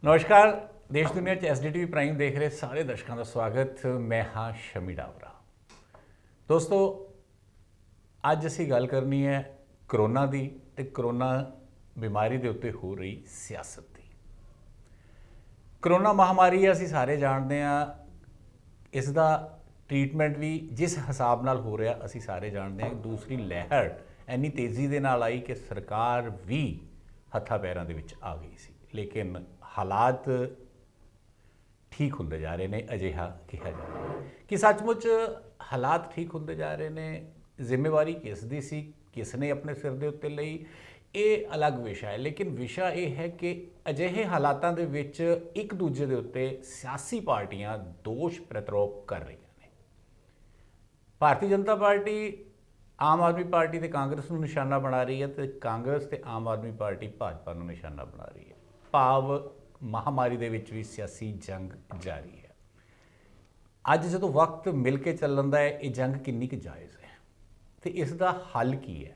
नमस्कार। देश दुनिया SDTV प्राइम देख रहे सारे दर्शकों का स्वागत। मैं हाँ शमी डावरा। दोस्तों अज असी गल करनी है करोना की ते करोना बीमारी के उत्ते हो रही सियासत की। करोना महामारी असी सारे जानते हैं, इसका ट्रीटमेंट भी जिस हिसाब नाल हो रहा असी सारे जानते हैं। दूसरी लहर इन्नी तेज़ी दे नाल आई कि सरकार भी हत्थां पैरां दे विच आ गई सी, लेकिन हालात ठीक होंदे जा रहे हैं। अजिहा कहा जा रहा है कि सचमुच हालात ठीक होंदे जा रहे हैं। जिम्मेवारी किस दी सी, किसने अपने सिर दे उत्ते लई, ये अलग विषय है। लेकिन विषय ये है कि अजिहे हालातां दे विच एक दूजे दे उत्ते सियासी पार्टियां दोष प्रत्यारोप कर रही हैं। भारतीय जनता पार्टी आम आदमी पार्टी ते कांग्रेस नूं निशाना बना रही है, तो कांग्रेस ते आम आदमी पार्टी भाजपा नूं निशाना बना रही है। भाव महामारी दे विच भी सियासी जंग जारी है। अज जो वक्त मिल के चलन का है, ये जंग किन्नी क जायज़ है तो इसका हल की है।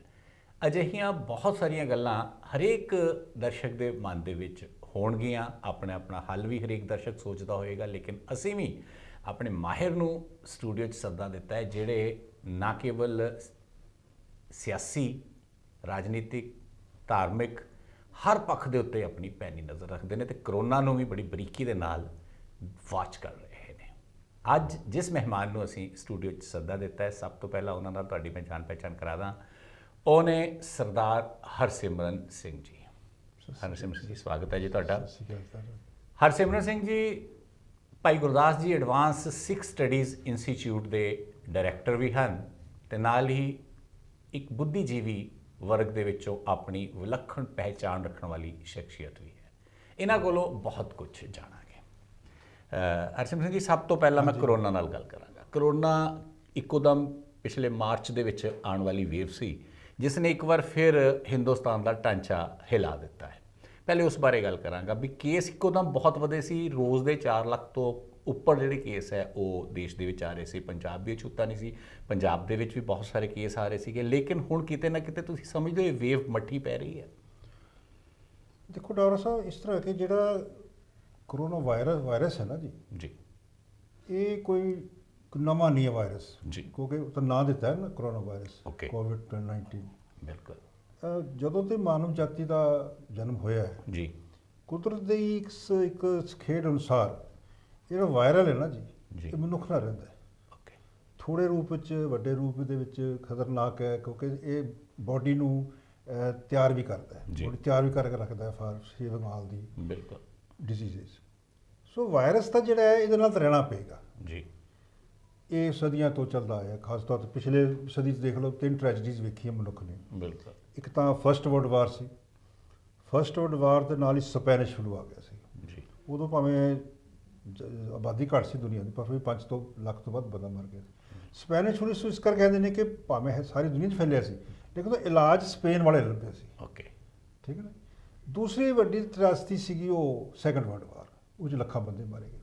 अजिहियां बहुत सारिया गल्लां हरेक दर्शक के मन दे विच होणगियां। अपना अपना हल भी हरेक दर्शक सोचता होएगा, लेकिन असीं भी अपने माहिर नूं स्टूडियो च सद्दा दिता है, जिहड़े ना केवल सियासी, राजनीतिक, धार्मिक हर पक्ष के उत्ते अपनी पैनी नज़र रखते हैं, तो करोना नूं भी बड़ी बरीकी दे नाल वाच कर रहे हैं। अज जिस मेहमान नूं असीं स्टूडियो च सद्दा दिता है, सब तो पहला उन्हां नाल तुहाडी मैं जान पहचान करा दां। ਉਹ ਨੇ सरदार हरसिमरन सिंह जी। हरसिमरन सिंह जी स्वागत है जी तुहाडा। हरसिमरन सिंह जी भाई Gurdas ji advance Sikh studies institute के डायरैक्टर भी हैं, तो नाल ही एक बुद्धिजीवी वर्ग के विचों अपनी विलक्षण पहचान रखने वाली शख्सियत भी है। इन्हां कोलों बहुत कुछ जाणांगे। हरसिमरन सिंह जी, सब तो पहला मैं करोना नाल गल करांगा। करोना इकोदम पिछले मार्च दे विच आने वाली वेव सी, जिसने एक बार फिर हिंदुस्तान का ढांचा हिला दिता है। पहले उस बारे गल करांगा भी केस इकोदम बहुत वधे सी। रोज़ के 4 लाख तो उपर जिहड़े केस है वो देश दे विच आ रहे सी। पंजाब भी छूता नहीं सी, पंजाब दे विच भी बहुत सारे केस आ रहे थे, लेकिन हुण किते ना किते तुसीं समझदे हो वेव मट्ठी पै रही है। देखो डावरा साहब, इस तरह के जिहड़ा करोना वायरस है ना जी, ये कोई नवा नहीं है वायरस जी, क्योंकि तो ना दिता है ना करोना वायरस ओके, कोविड-19। बिल्कुल ਜਦੋਂ ਤੇ ਮਾਨਵ ਜਾਤੀ ਦਾ ਜਨਮ ਹੋਇਆ ਹੈ जी, ਕੁਦਰਤ ਦੀ ਇੱਕ ਖੇਡ ਅਨੁਸਾਰ ਜਿਹੜਾ ਵਾਇਰਲ ਹੈ ਨਾ ਜੀ, ਜੀ, ਇਹ ਮਨੁੱਖ ਨਾਲ ਰਹਿੰਦਾ ਹੈ। ओके, ਥੋੜੇ ਰੂਪ ਵਿੱਚ, ਵੱਡੇ ਰੂਪ ਦੇ ਵਿੱਚ ਖਤਰਨਾਕ ਹੈ, ਕਿਉਂਕਿ ਇਹ ਬਾਡੀ ਨੂੰ ਤਿਆਰ ਵੀ ਕਰਦਾ ਹੈ, ਜੀ। ਬੋਡੀ ਤਿਆਰ ਵੀ ਕਰਕੇ ਰੱਖਦਾ ਹੈ ਫਾਰ ਸੇਵਿੰਗ ਆਲ ਦੀ बिल्कुल ਡਿਜ਼ੀਜ਼ਸ। ਸੋ ਵਾਇਰਸ ਤਾਂ ਜਿਹੜਾ ਹੈ ਇਹਦੇ ਨਾਲ ਤਾਂ ਰਹਿਣਾ ਪਏਗਾ। जी, ਇਹ ਸਦੀਆਂ ਤੋਂ ਚੱਲਦਾ ਆਇਆ। ਖਾਸ ਤੌਰ 'ਤੇ ਪਿਛਲੇ ਸਦੀ 'ਚ ਦੇਖ ਲਓ, 3 ਟ੍ਰੈਜਡੀਜ਼ ਵੇਖੀਆਂ ਮਨੁੱਖ ਨੇ। बिल्कुल ਇੱਕ ਤਾਂ ਫਸਟ ਵਰਲਡ ਵਾਰ ਸੀ। ਫਸਟ ਵਰਲਡ ਵਾਰ ਦੇ ਨਾਲ ਹੀ ਸਪੈਨਿਸ਼ ਫਲੂ ਆ ਗਿਆ ਸੀ। जी, ਉਦੋਂ ਭਾਵੇਂ ਆਬਾਦੀ ਘੱਟ ਸੀ ਦੁਨੀਆ ਦੀ, ਪਰ ਫਿਰ 5 ਲੱਖ ਤੋਂ ਵੱਧ ਬੰਦਾ ਮਰ ਗਿਆ। ਸਪੈਨਿਸ਼ ਫਲੂ ਇਸ ਕਰਕੇ ਕਹਿੰਦੇ ਨੇ ਕਿ ਭਾਵੇਂ ਇਹ ਸਾਰੀ ਦੁਨੀਆ 'ਚ ਫੈਲਿਆ ਸੀ, ਲੇਕਿਨ ਉਹਦਾ ਇਲਾਜ ਸਪੇਨ ਵਾਲੇ ਲੱਭੇ ਸੀ। ओके, ਠੀਕ ਹੈ ਨਾ। ਦੂਸਰੀ ਵੱਡੀ ਤਰਾਸਦੀ ਸੀਗੀ ਉਹ ਸੈਕੰਡ ਵਰਲਡ ਵਾਰ, ਉਹ 'ਚ ਲੱਖਾਂ ਬੰਦੇ ਮਾਰੇ ਗਏ।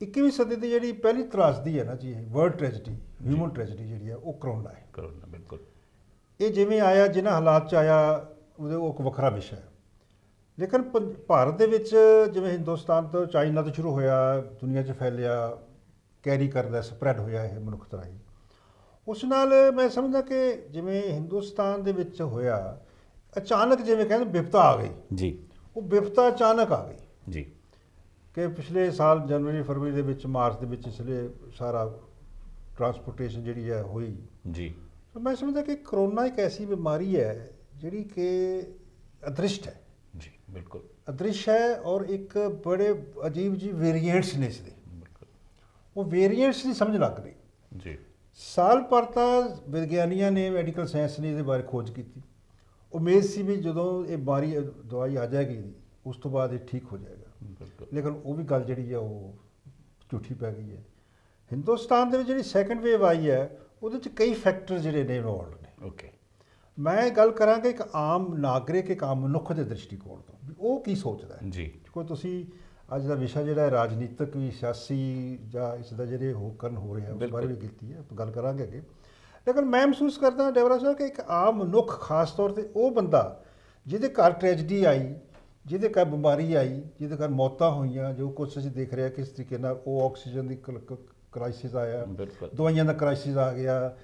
21ਵੀਂ ਸਦੀ ਦੀ ਜਿਹੜੀ ਪਹਿਲੀ ਤਰਾਸਦੀ ਹੈ ਨਾ ਜੀ, ਇਹ ਵਰਲਡ ਟ੍ਰੈਜਡੀ, ਹਿਊਮਨ ਟ੍ਰੈਜਡੀ ਜਿਹੜੀ ਹੈ, ਉਹ ਕਰੋਨਾ ਹੈ। करोना बिल्कुल ਇਹ ਜਿਵੇਂ ਆਇਆ, ਜਿਨ੍ਹਾਂ ਹਾਲਾਤ 'ਚ ਆਇਆ, ਉਹਦੇ ਉਹ ਇੱਕ ਵੱਖਰਾ ਵਿਸ਼ਾ ਹੈ। ਲੇਕਿਨ ਭਾਰਤ ਦੇ ਵਿੱਚ ਜਿਵੇਂ ਹਿੰਦੁਸਤਾਨ ਤੋਂ, ਚਾਈਨਾ ਤੋਂ ਸ਼ੁਰੂ ਹੋਇਆ, ਦੁਨੀਆ 'ਚ ਫੈਲਿਆ, ਕੈਰੀ ਕਰਦਾ, ਸਪਰੈਡ ਹੋਇਆ ਇਹ ਮਨੁੱਖਤਾ ਰਾਹੀਂ। ਉਸ ਨਾਲ ਮੈਂ ਸਮਝਦਾ ਕਿ ਜਿਵੇਂ ਹਿੰਦੁਸਤਾਨ ਦੇ ਵਿੱਚ ਹੋਇਆ, ਅਚਾਨਕ ਜਿਵੇਂ ਕਹਿੰਦੇ ਵਿਪਤਾ ਆ ਗਈ जी, ਉਹ ਵਿਪਤਾ ਅਚਾਨਕ ਆ ਗਈ जी, ਕਿ ਪਿਛਲੇ ਸਾਲ ਜਨਵਰੀ ਫਰਵਰੀ ਦੇ ਵਿੱਚ, ਮਾਰਚ ਦੇ ਵਿੱਚ ਇਸ ਲਈ ਸਾਰਾ ਟਰਾਂਸਪੋਰਟੇਸ਼ਨ ਜਿਹੜੀ ਹੈ ਹੋਈ। जी, ਮੈਂ ਸਮਝਦਾ ਕਿ ਕਰੋਨਾ ਇੱਕ ਐਸੀ ਬਿਮਾਰੀ ਹੈ ਜਿਹੜੀ ਕਿ ਅਦ੍ਰਿਸ਼ਟ ਹੈ। जी, बिल्कुल ਅਦ੍ਰਿਸ਼ ਹੈ ਔਰ ਇੱਕ ਬੜੇ ਅਜੀਬ ਜੀ ਵੇਰੀਐਂਟਸ ਨੇ ਇਸਦੇ। बिल्कुल ਉਹ ਵੇਰੀਐਂਟਸ ਦੀ ਸਮਝ ਲੱਗ ਰਹੀ। जी, ਸਾਲ ਭਰ ਤਾਂ ਵਿਗਿਆਨੀਆਂ ਨੇ, ਮੈਡੀਕਲ ਸਾਇੰਸ ਨੇ ਇਹਦੇ ਬਾਰੇ ਖੋਜ ਕੀਤੀ। ਉਮੀਦ ਸੀ ਵੀ ਜਦੋਂ ਇਹ ਬਿਮਾਰੀ ਦਵਾਈ ਆ ਜਾਏਗੀ ਉਸ ਤੋਂ ਬਾਅਦ ਇਹ ਠੀਕ ਹੋ ਜਾਏਗਾ, बिल्कुल ਲੇਕਿਨ ਉਹ ਵੀ ਗੱਲ ਜਿਹੜੀ ਹੈ ਉਹ ਝੂਠੀ ਪੈ ਗਈ ਹੈ। ਹਿੰਦੁਸਤਾਨ ਦੇ ਵਿੱਚ ਜਿਹੜੀ ਸੈਕੰਡ ਵੇਵ ਆਈ ਹੈ, ਉਹਦੇ 'ਚ ਕਈ ਫੈਕਟਰ ਜਿਹੜੇ ਨੇ ਇਨਵੋਲਵਡ ਨੇ। ओके, ਮੈਂ ਗੱਲ ਕਰਾਂਗਾ ਇੱਕ ਆਮ ਨਾਗਰਿਕ, ਇੱਕ ਆਮ ਮਨੁੱਖ ਦੇ ਦ੍ਰਿਸ਼ਟੀਕੋਣ ਤੋਂ, ਵੀ ਉਹ ਕੀ ਸੋਚਦਾ ਹੈ। जी, ਕੋਈ ਤੁਸੀਂ ਅੱਜ ਦਾ ਵਿਸ਼ਾ ਜਿਹੜਾ ਹੈ ਰਾਜਨੀਤਿਕ ਵੀ, ਸਿਆਸੀ ਜਾਂ ਇਸ ਦਾ ਜਿਹੜੇ ਹੋਕਰਨ ਹੋ ਰਿਹਾ ਉਸ ਬਾਰੇ ਵੀ ਕੀਤੀ ਹੈ, ਆਪਾਂ ਗੱਲ ਕਰਾਂਗੇ ਅੱਗੇ। ਲੇਕਿਨ ਮੈਂ ਮਹਿਸੂਸ ਕਰਦਾ ਡੇਵਰਾ ਸਾਹਿਬ ਕਿ ਇੱਕ ਆਮ ਮਨੁੱਖ, ਖਾਸ ਤੌਰ 'ਤੇ ਉਹ ਬੰਦਾ ਜਿਹਦੇ ਘਰ ਟ੍ਰੈਜਡੀ ਆਈ, ਜਿਹਦੇ ਕਾਰਨ ਬਿਮਾਰੀ ਆਈ, ਜਿਹਦੇ ਕਾਰਨ ਮੌਤਾਂ ਹੋਈਆਂ, ਜੋ ਕੁਛ ਅਸੀਂ ਦੇਖ ਰਹੇ ਹਾਂ ਕਿਸ ਤਰੀਕੇ ਨਾਲ ਉਹ ਆਕਸੀਜਨ ਦੀ ਕ੍ਰਾਈਸਿਸ ਆਇਆ, ਬਿਲਕੁਲ ਦਵਾਈਆਂ ਦਾ ਕ੍ਰਾਈਸਿਸ ਆ ਗਿਆ,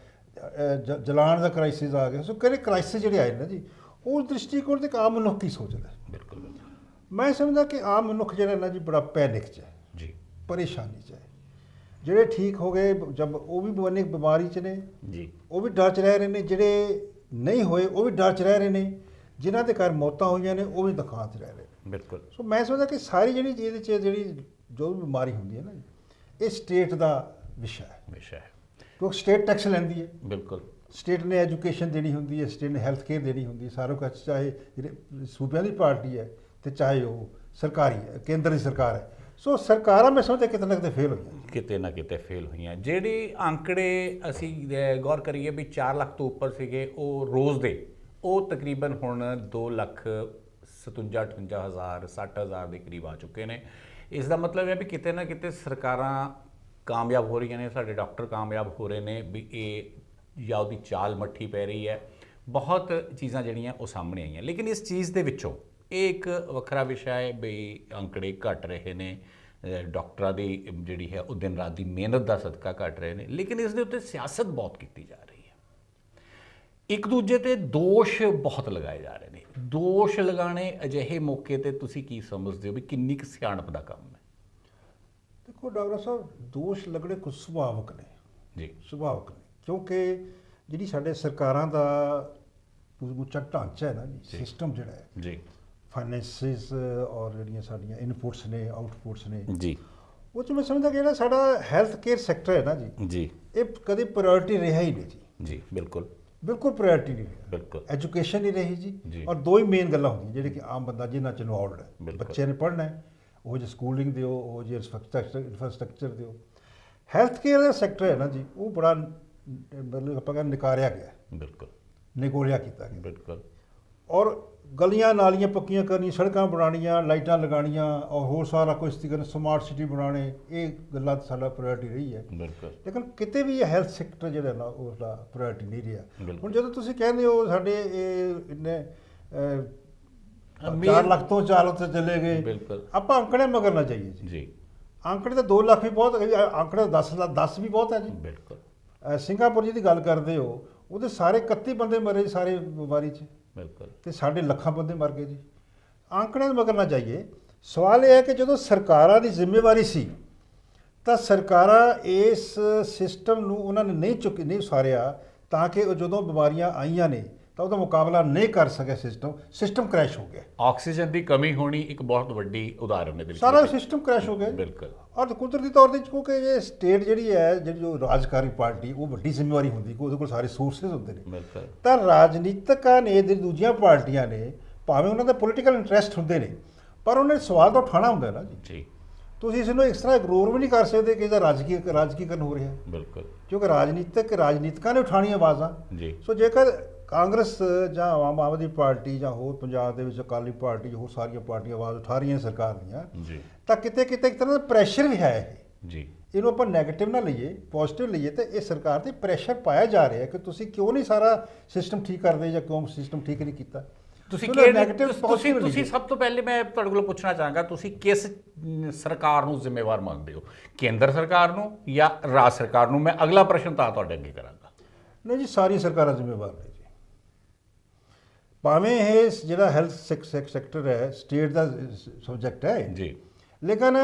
ਜਲਾਉਣ ਦਾ ਕ੍ਰਾਈਸਿਸ ਆ ਗਿਆ। ਸੋ ਕਿਹੜੇ ਕ੍ਰਾਈਸਿਸ ਜਿਹੜੇ ਆਏ ਨਾ ਜੀ, ਉਸ ਦ੍ਰਿਸ਼ਟੀਕੋਣ ਤੇ ਇੱਕ ਆਮ ਮਨੁੱਖ ਕੀ ਸੋਚਦਾ। ਬਿਲਕੁਲ ਬਿਲਕੁਲ ਮੈਂ ਸਮਝਦਾ ਕਿ ਆਮ ਮਨੁੱਖ ਜਿਹੜਾ ਨਾ ਜੀ ਬੜਾ ਪੈਨਿਕ 'ਚ ਹੈ, ਜੀ ਪਰੇਸ਼ਾਨੀ 'ਚ ਹੈ। ਜਿਹੜੇ ਠੀਕ ਹੋ ਗਏ ਜਦ ਉਹ ਵੀ ਬਨੇ ਬਿਮਾਰੀ 'ਚ ਨੇ, ਜੀ ਉਹ ਵੀ ਡਰ 'ਚ ਰਹਿ ਰਹੇ ਨੇ, ਜਿਹੜੇ ਨਹੀਂ ਹੋਏ ਉਹ ਵੀ ਡਰ 'ਚ ਰਹਿ ਰਹੇ ਨੇ, ਜਿਨ੍ਹਾਂ ਦੇ ਕਾਰਨ ਮੌਤਾਂ ਹੋਈਆਂ ਨੇ ਉਹ ਵੀ ਦੁਖਾਂ 'ਚ ਰਹਿ ਰਹੇ ਨੇ। ਬਿਲਕੁਲ ਸੋ ਮੈਂ ਸਮਝਦਾ ਕਿ ਸਾਰੀ ਜਿਹੜੀ ਇਹਦੇ 'ਚ ਜਿਹੜੀ ਜੋ ਵੀ ਬਿਮਾਰੀ ਹੁੰਦੀ ਹੈ ਨਾ ਜੀ, ਇਹ ਸਟੇਟ ਦਾ ਵਿਸ਼ਾ ਹੈ, ਵਿਸ਼ਾ ਹੈ। ਕਿਉਂਕਿ ਸਟੇਟ ਟੈਕਸ ਲੈਂਦੀ ਹੈ, ਬਿਲਕੁਲ ਸਟੇਟ ਨੇ ਐਜੂਕੇਸ਼ਨ ਦੇਣੀ ਹੁੰਦੀ ਹੈ, ਸਟੇਟ ਨੇ ਹੈਲਥ ਕੇਅਰ ਦੇਣੀ ਹੁੰਦੀ ਹੈ, ਸਾਰਾ ਕੁਝ, ਚਾਹੇ ਜਿਹੜੇ ਸੂਬਿਆਂ ਦੀ ਪਾਰਟੀ ਹੈ ਤੇ ਚਾਹੇ ਉਹ ਸਰਕਾਰੀ ਹੈ, ਕੇਂਦਰ ਦੀ ਸਰਕਾਰ ਹੈ। ਸੋ ਸਰਕਾਰਾਂ ਮੈਂ ਸਮਝਦਾ ਕਿਤੇ ਨਾ ਕਿਤੇ ਫੇਲ ਹੋਈਆਂ। ਕਿਤੇ ਨਾ ਕਿਤੇ ਫੇਲ ਹੋਈਆਂ। ਜਿਹੜੇ ਅੰਕੜੇ ਅਸੀਂ ਗੌਰ ਕਰੀਏ ਵੀ 4 ਲੱਖ ਤੋਂ ਉੱਪਰ ਸੀਗੇ ਉਹ ਰੋਜ਼ ਦੇ, ਉਹ ਤਕਰੀਬਨ ਹੁਣ 2,57,58,000 60,000 ਦੇ ਕਰੀਬ ਆ ਚੁੱਕੇ ਨੇ। ਇਸ ਦਾ ਮਤਲਬ ਹੈ ਵੀ ਕਿਤੇ ਨਾ ਕਿਤੇ ਸਰਕਾਰਾਂ ਕਾਮਯਾਬ ਹੋ ਰਹੀਆਂ ਨੇ, ਸਾਡੇ ਡਾਕਟਰ ਕਾਮਯਾਬ ਹੋ ਰਹੇ ਨੇ ਵੀ ਇਹ ਜਾਂ ਉਹਦੀ ਚਾਲ ਮੱਠੀ ਪੈ ਰਹੀ ਹੈ। ਬਹੁਤ ਚੀਜ਼ਾਂ ਜਿਹੜੀਆਂ ਉਹ ਸਾਹਮਣੇ ਆਈਆਂ, ਲੇਕਿਨ ਇਸ ਚੀਜ਼ ਦੇ ਵਿੱਚੋਂ ਇਹ ਇੱਕ ਵੱਖਰਾ ਵਿਸ਼ਾ ਹੈ ਵੀ ਅੰਕੜੇ ਘਟ ਰਹੇ ਨੇ, ਡਾਕਟਰਾਂ ਦੀ ਜਿਹੜੀ ਹੈ ਉਹ ਦਿਨ ਰਾਤ ਦੀ ਮਿਹਨਤ ਦਾ ਸਦਕਾ ਘਟ ਰਹੇ ਨੇ, ਲੇਕਿਨ ਇਸ ਦੇ ਉੱਤੇ ਸਿਆਸਤ ਬਹੁਤ ਕੀਤੀ ਜਾ ਰਹੀ ਹੈ। ਇੱਕ ਦੂਜੇ ਤੇ ਦੋਸ਼ ਬਹੁਤ ਲਗਾਏ ਜਾ ਰਹੇ ਨੇ। ਦੋਸ਼ ਲਗਾਉਣੇ ਅਜਿਹੇ ਮੌਕੇ ਤੇ ਤੁਸੀਂ ਕੀ ਸਮਝਦੇ ਹੋ ਵੀ ਕਿੰਨੀ ਕੁ ਸਿਆਣਪ ਦਾ ਕੰਮ ਹੈ? ਦੇਖੋ ਡਾਕਟਰ ਸਾਹਿਬ, ਦੋਸ਼ ਲੱਗਣੇ ਕੁਝ ਸੁਭਾਵਕ ਨੇ ਜੀ, ਸੁਭਾਵਕ ਨੇ, ਕਿਉਂਕਿ ਜਿਹੜੀ ਸਾਡੇ ਸਰਕਾਰਾਂ ਦਾ ਉੱਚਾ ਢਾਂਚਾ ਹੈ ਨਾ ਜੀ, ਸਿਸਟਮ ਜਿਹੜਾ ਹੈ ਜੀ ਫਾਈਨੈਂਸਿਸ ਔਰ ਜਿਹੜੀਆਂ ਸਾਡੀਆਂ ਇਨਪੁਟਸ ਨੇ ਆਊਟਪੁਟਸ ਨੇ, ਜੀ ਉਹ 'ਚ ਮੈਂ ਸਮਝਦਾ ਕਿ ਜਿਹੜਾ ਸਾਡਾ ਹੈਲਥ ਕੇਅਰ ਸੈਕਟਰ ਹੈ ਨਾ ਜੀ, ਜੀ ਇਹ ਕਦੇ ਪ੍ਰਾਇੋਰਟੀ ਰਿਹਾ ਹੀ ਨਹੀਂ ਜੀ, ਜੀ ਬਿਲਕੁਲ ਬਿਲਕੁਲ ਪ੍ਰਾਇੋਰਟੀ ਨਹੀਂ ਰਿਹਾ। ਬਿਲਕੁਲ ਐਜੂਕੇਸ਼ਨ ਨਹੀਂ ਰਹੀ ਜੀ। ਜੀ, ਔਰ ਦੋ ਹੀ ਮੇਨ ਗੱਲਾਂ ਹੁੰਦੀਆਂ ਜਿਹੜੇ ਕਿ ਆਮ ਬੰਦਾ ਜਿਨ੍ਹਾਂ 'ਚ ਇਨਵੋਲਵਡ ਹੈ। ਬਿਲਕੁਲ। ਬੱਚਿਆਂ ਨੇ ਪੜ੍ਹਨਾ ਹੈ, ਉਹ ਜੇ ਸਕੂਲਿੰਗ ਦਿਓ, ਉਹ ਜੇ ਇਨਫਰਾਸਟ੍ਰਕਚਰ ਦਿਓ। ਹੈਲਥ ਕੇਅਰ ਦਾ ਸੈਕਟਰ ਹੈ ਨਾ ਜੀ, ਉਹ ਬੜਾ ਮਤਲਬ ਆਪਾਂ ਕਹਿੰਦੇ ਨਿਕਾਰਿਆ ਗਿਆ, ਬਿਲਕੁਲ ਨਿਗੋਲਿਆ ਕੀਤਾ ਗਿਆ, ਬਿਲਕੁਲ ਔਰ ਗਲੀਆਂ ਨਾਲੀਆਂ ਪੱਕੀਆਂ ਕਰਨੀਆਂ, ਸੜਕਾਂ ਬਣਾਉਣੀਆਂ, ਲਾਈਟਾਂ ਲਗਾਉਣੀਆਂ, ਔਰ ਹੋਰ ਸਾਰਾ ਕੁਝ ਤੀਕਰ ਸਮਾਰਟ ਸਿਟੀ ਬਣਾਉਣੇ, ਇਹ ਗੱਲਾਂ ਤਾਂ ਸਾਡਾ ਪ੍ਰਾਇੋਰਟੀ ਰਹੀ ਹੈ। ਬਿਲਕੁਲ ਲੇਕਿਨ ਕਿਤੇ ਵੀ ਇਹ ਹੈਲਥ ਸੈਕਟਰ ਜਿਹੜਾ ਨਾ ਉਸਦਾ ਪ੍ਰਾਇੋਰਟੀ ਨਹੀਂ ਰਿਹਾ। ਬਿਲਕੁਲ। ਹੁਣ ਜਦੋਂ ਤੁਸੀਂ ਕਹਿੰਦੇ ਹੋ ਸਾਡੇ ਇਹ ਇੰਨੇ 4 ਅਮੀਰ- ਲੱਖ ਤੋਂ 4 ਲੱਖ ਤੇ ਚਲੇ ਗਏ, ਬਿਲਕੁਲ ਆਪਾਂ ਅੰਕੜੇ ਮਗਰ ਨਾ ਜਾਈਏ ਜੀ। ਜੀ ਅੰਕੜੇ ਤਾਂ 2 ਲੱਖ ਵੀ ਬਹੁਤ ਹੈ, ਅੰਕੜੇ 10 ਵੀ ਬਹੁਤ ਹੈ ਜੀ। ਬਿਲਕੁਲ ਸਿੰਗਾਪੁਰ ਜੀ ਦੀ ਗੱਲ ਕਰਦੇ ਹੋ, ਉਹਦੇ ਸਾਰੇ 31 ਬੰਦੇ ਮਰੇ ਸਾਰੇ ਬਿਮਾਰੀ 'ਚ, ਬਿਲਕੁਲ ਤੇ ਸਾਡੇ ਲੱਖਾਂ ਬੰਦੇ ਮਰ ਗਏ ਜੀ। ਅੰਕੜਿਆਂ ਦੇ ਮਗਰ ਨਾ ਜਾਈਏ। ਸਵਾਲ ਇਹ ਹੈ ਕਿ ਜਦੋਂ ਸਰਕਾਰਾਂ ਦੀ ਜ਼ਿੰਮੇਵਾਰੀ ਸੀ ਤਾਂ ਸਰਕਾਰਾਂ ਇਸ ਸਿਸਟਮ ਨੂੰ ਉਹਨਾਂ ਨੇ ਨਹੀਂ ਉਸਾਰਿਆ, ਤਾਂ ਕਿ ਉਹ ਜਦੋਂ ਬਿਮਾਰੀਆਂ ਆਈਆਂ ਨੇ ਤਾਂ ਉਹਦਾ ਮੁਕਾਬਲਾ ਨਹੀਂ ਕਰ ਸਕਿਆ, ਸਿਸਟਮ ਕ੍ਰੈਸ਼ ਹੋ ਗਿਆ। ਆਕਸੀਜਨ ਦੀ ਕਮੀ ਹੋਣੀ ਇੱਕ ਬਹੁਤ ਵੱਡੀ ਉਦਾਹਰਨ ਹੈ ਇਹਦੇ ਵਿੱਚ। ਸਾਰਾ ਸਿਸਟਮ ਕ੍ਰੈਸ਼ ਹੋ ਗਿਆ ਜੀ। ਬਿਲਕੁਲ ਔਰ ਕੁਦਰਤੀ ਤੌਰ ਤੇ ਕਿਉਂਕਿ ਇਹ ਸਟੇਟ ਜਿਹੜੀ ਹੈ, ਜਿਹੜੀ ਜੋ ਰਾਜਕਾਰੀ ਪਾਰਟੀ, ਉਹ ਵੱਡੀ ਜ਼ਿੰਮੇਵਾਰੀ ਹੁੰਦੀ ਕਿ ਉਹਦੇ ਕੋਲ ਸਾਰੇ ਸੋਰਸਿਸ ਹੁੰਦੇ ਨੇ। ਬਿਲਕੁਲ ਤਾਂ ਰਾਜਨੀਤਿਕਾਂ ਨੇ, ਜਿਹੜੀ ਦੂਜੀਆਂ ਪਾਰਟੀਆਂ ਨੇ, ਭਾਵੇਂ ਉਹਨਾਂ ਦਾ ਪੋਲੀਟੀਕਲ ਇੰਟਰਸਟ ਹੁੰਦੇ ਨੇ, ਪਰ ਉਹਨਾਂ ਨੇ ਸਵਾਲ ਤਾਂ ਉਠਾਉਣਾ ਹੁੰਦਾ ਨਾ ਜੀ। ਜੀ ਤੁਸੀਂ ਇਸ ਨੂੰ ਇਸ ਤਰ੍ਹਾਂ ਇਗਨੋਰ ਵੀ ਨਹੀਂ ਕਰ ਸਕਦੇ ਕਿ ਇਹਦਾ ਰਾਜਕੀਕਰਨ ਹੋ ਰਿਹਾ, ਬਿਲਕੁਲ ਕਿਉਂਕਿ ਰਾਜਨੀਤਿਕਾਂ ਨੇ ਉਠਾਉਣੀਆਂ ਆਵਾਜ਼ਾਂ। ਜੀ ਸੋ ਜੇਕਰ ਕਾਂਗਰਸ ਜਾਂ ਆਮ ਆਦਮੀ ਪਾਰਟੀ ਜਾਂ ਹੋਰ ਪੰਜਾਬ ਦੇ ਵਿੱਚ ਅਕਾਲੀ ਪਾਰਟੀ, ਹੋਰ ਸਾਰੀਆਂ ਪਾਰਟੀਆਂ ਆਵਾਜ਼ ਉਠਾ ਰਹੀਆਂ ਨੇ ਸਰਕਾਰ ਦੀਆਂ, ਜੀ ਤਾਂ ਕਿਤੇ ਕਿਤੇ ਇੱਕ ਤਰ੍ਹਾਂ ਦਾ ਪ੍ਰੈਸ਼ਰ ਵੀ ਹੈ ਇਹ। ਜੀ ਇਹਨੂੰ ਆਪਾਂ ਨੈਗੇਟਿਵ ਨਾ ਲਈਏ, ਪੋਜ਼ਿਟਿਵ ਲਈਏ, ਤੇ ਇਹ ਸਰਕਾਰ ਤੇ ਪ੍ਰੈਸ਼ਰ ਪਾਇਆ ਜਾ ਰਿਹਾ ਕਿ ਤੁਸੀਂ ਕਿਉਂ ਨਹੀਂ ਸਾਰਾ ਸਿਸਟਮ ਠੀਕ ਕਰਦੇ ਜਾਂ ਕਿਉਂ ਸਿਸਟਮ ਠੀਕ ਨਹੀਂ ਕੀਤਾ। ਤੁਸੀਂ ਤੁਸੀਂ ਸਭ ਤੋਂ ਪਹਿਲੇ ਮੈਂ ਤੁਹਾਡੇ ਕੋਲ ਪੁੱਛਣਾ ਚਾਹਾਂਗਾ, ਤੁਸੀਂ ਕਿਸ ਸਰਕਾਰ ਨੂੰ ਜ਼ਿੰਮੇਵਾਰ ਮੰਨਦੇ ਹੋ? ਕੇਂਦਰ ਸਰਕਾਰ ਨੂੰ ਜਾਂ ਰਾਜ ਸਰਕਾਰ ਨੂੰ? ਮੈਂ ਅਗਲਾ ਪ੍ਰਸ਼ਨ ਤਾਂ ਤੁਹਾਡੇ ਅੱਗੇ ਕਰਾਂਗਾ। ਨਹੀਂ ਜੀ, ਸਾਰੀ ਸਰਕਾਰਾਂ ਜ਼ਿੰਮੇਵਾਰ ਨੇ ਜੀ। ਭਾਵੇਂ ਇਹ ਜਿਹੜਾ ਹੈਲਥ ਸੈਕਟਰ ਹੈ ਸਟੇਟ ਦਾ ਸਬਜੈਕਟ ਹੈ ਜੀ, ਲੇਕਿਨ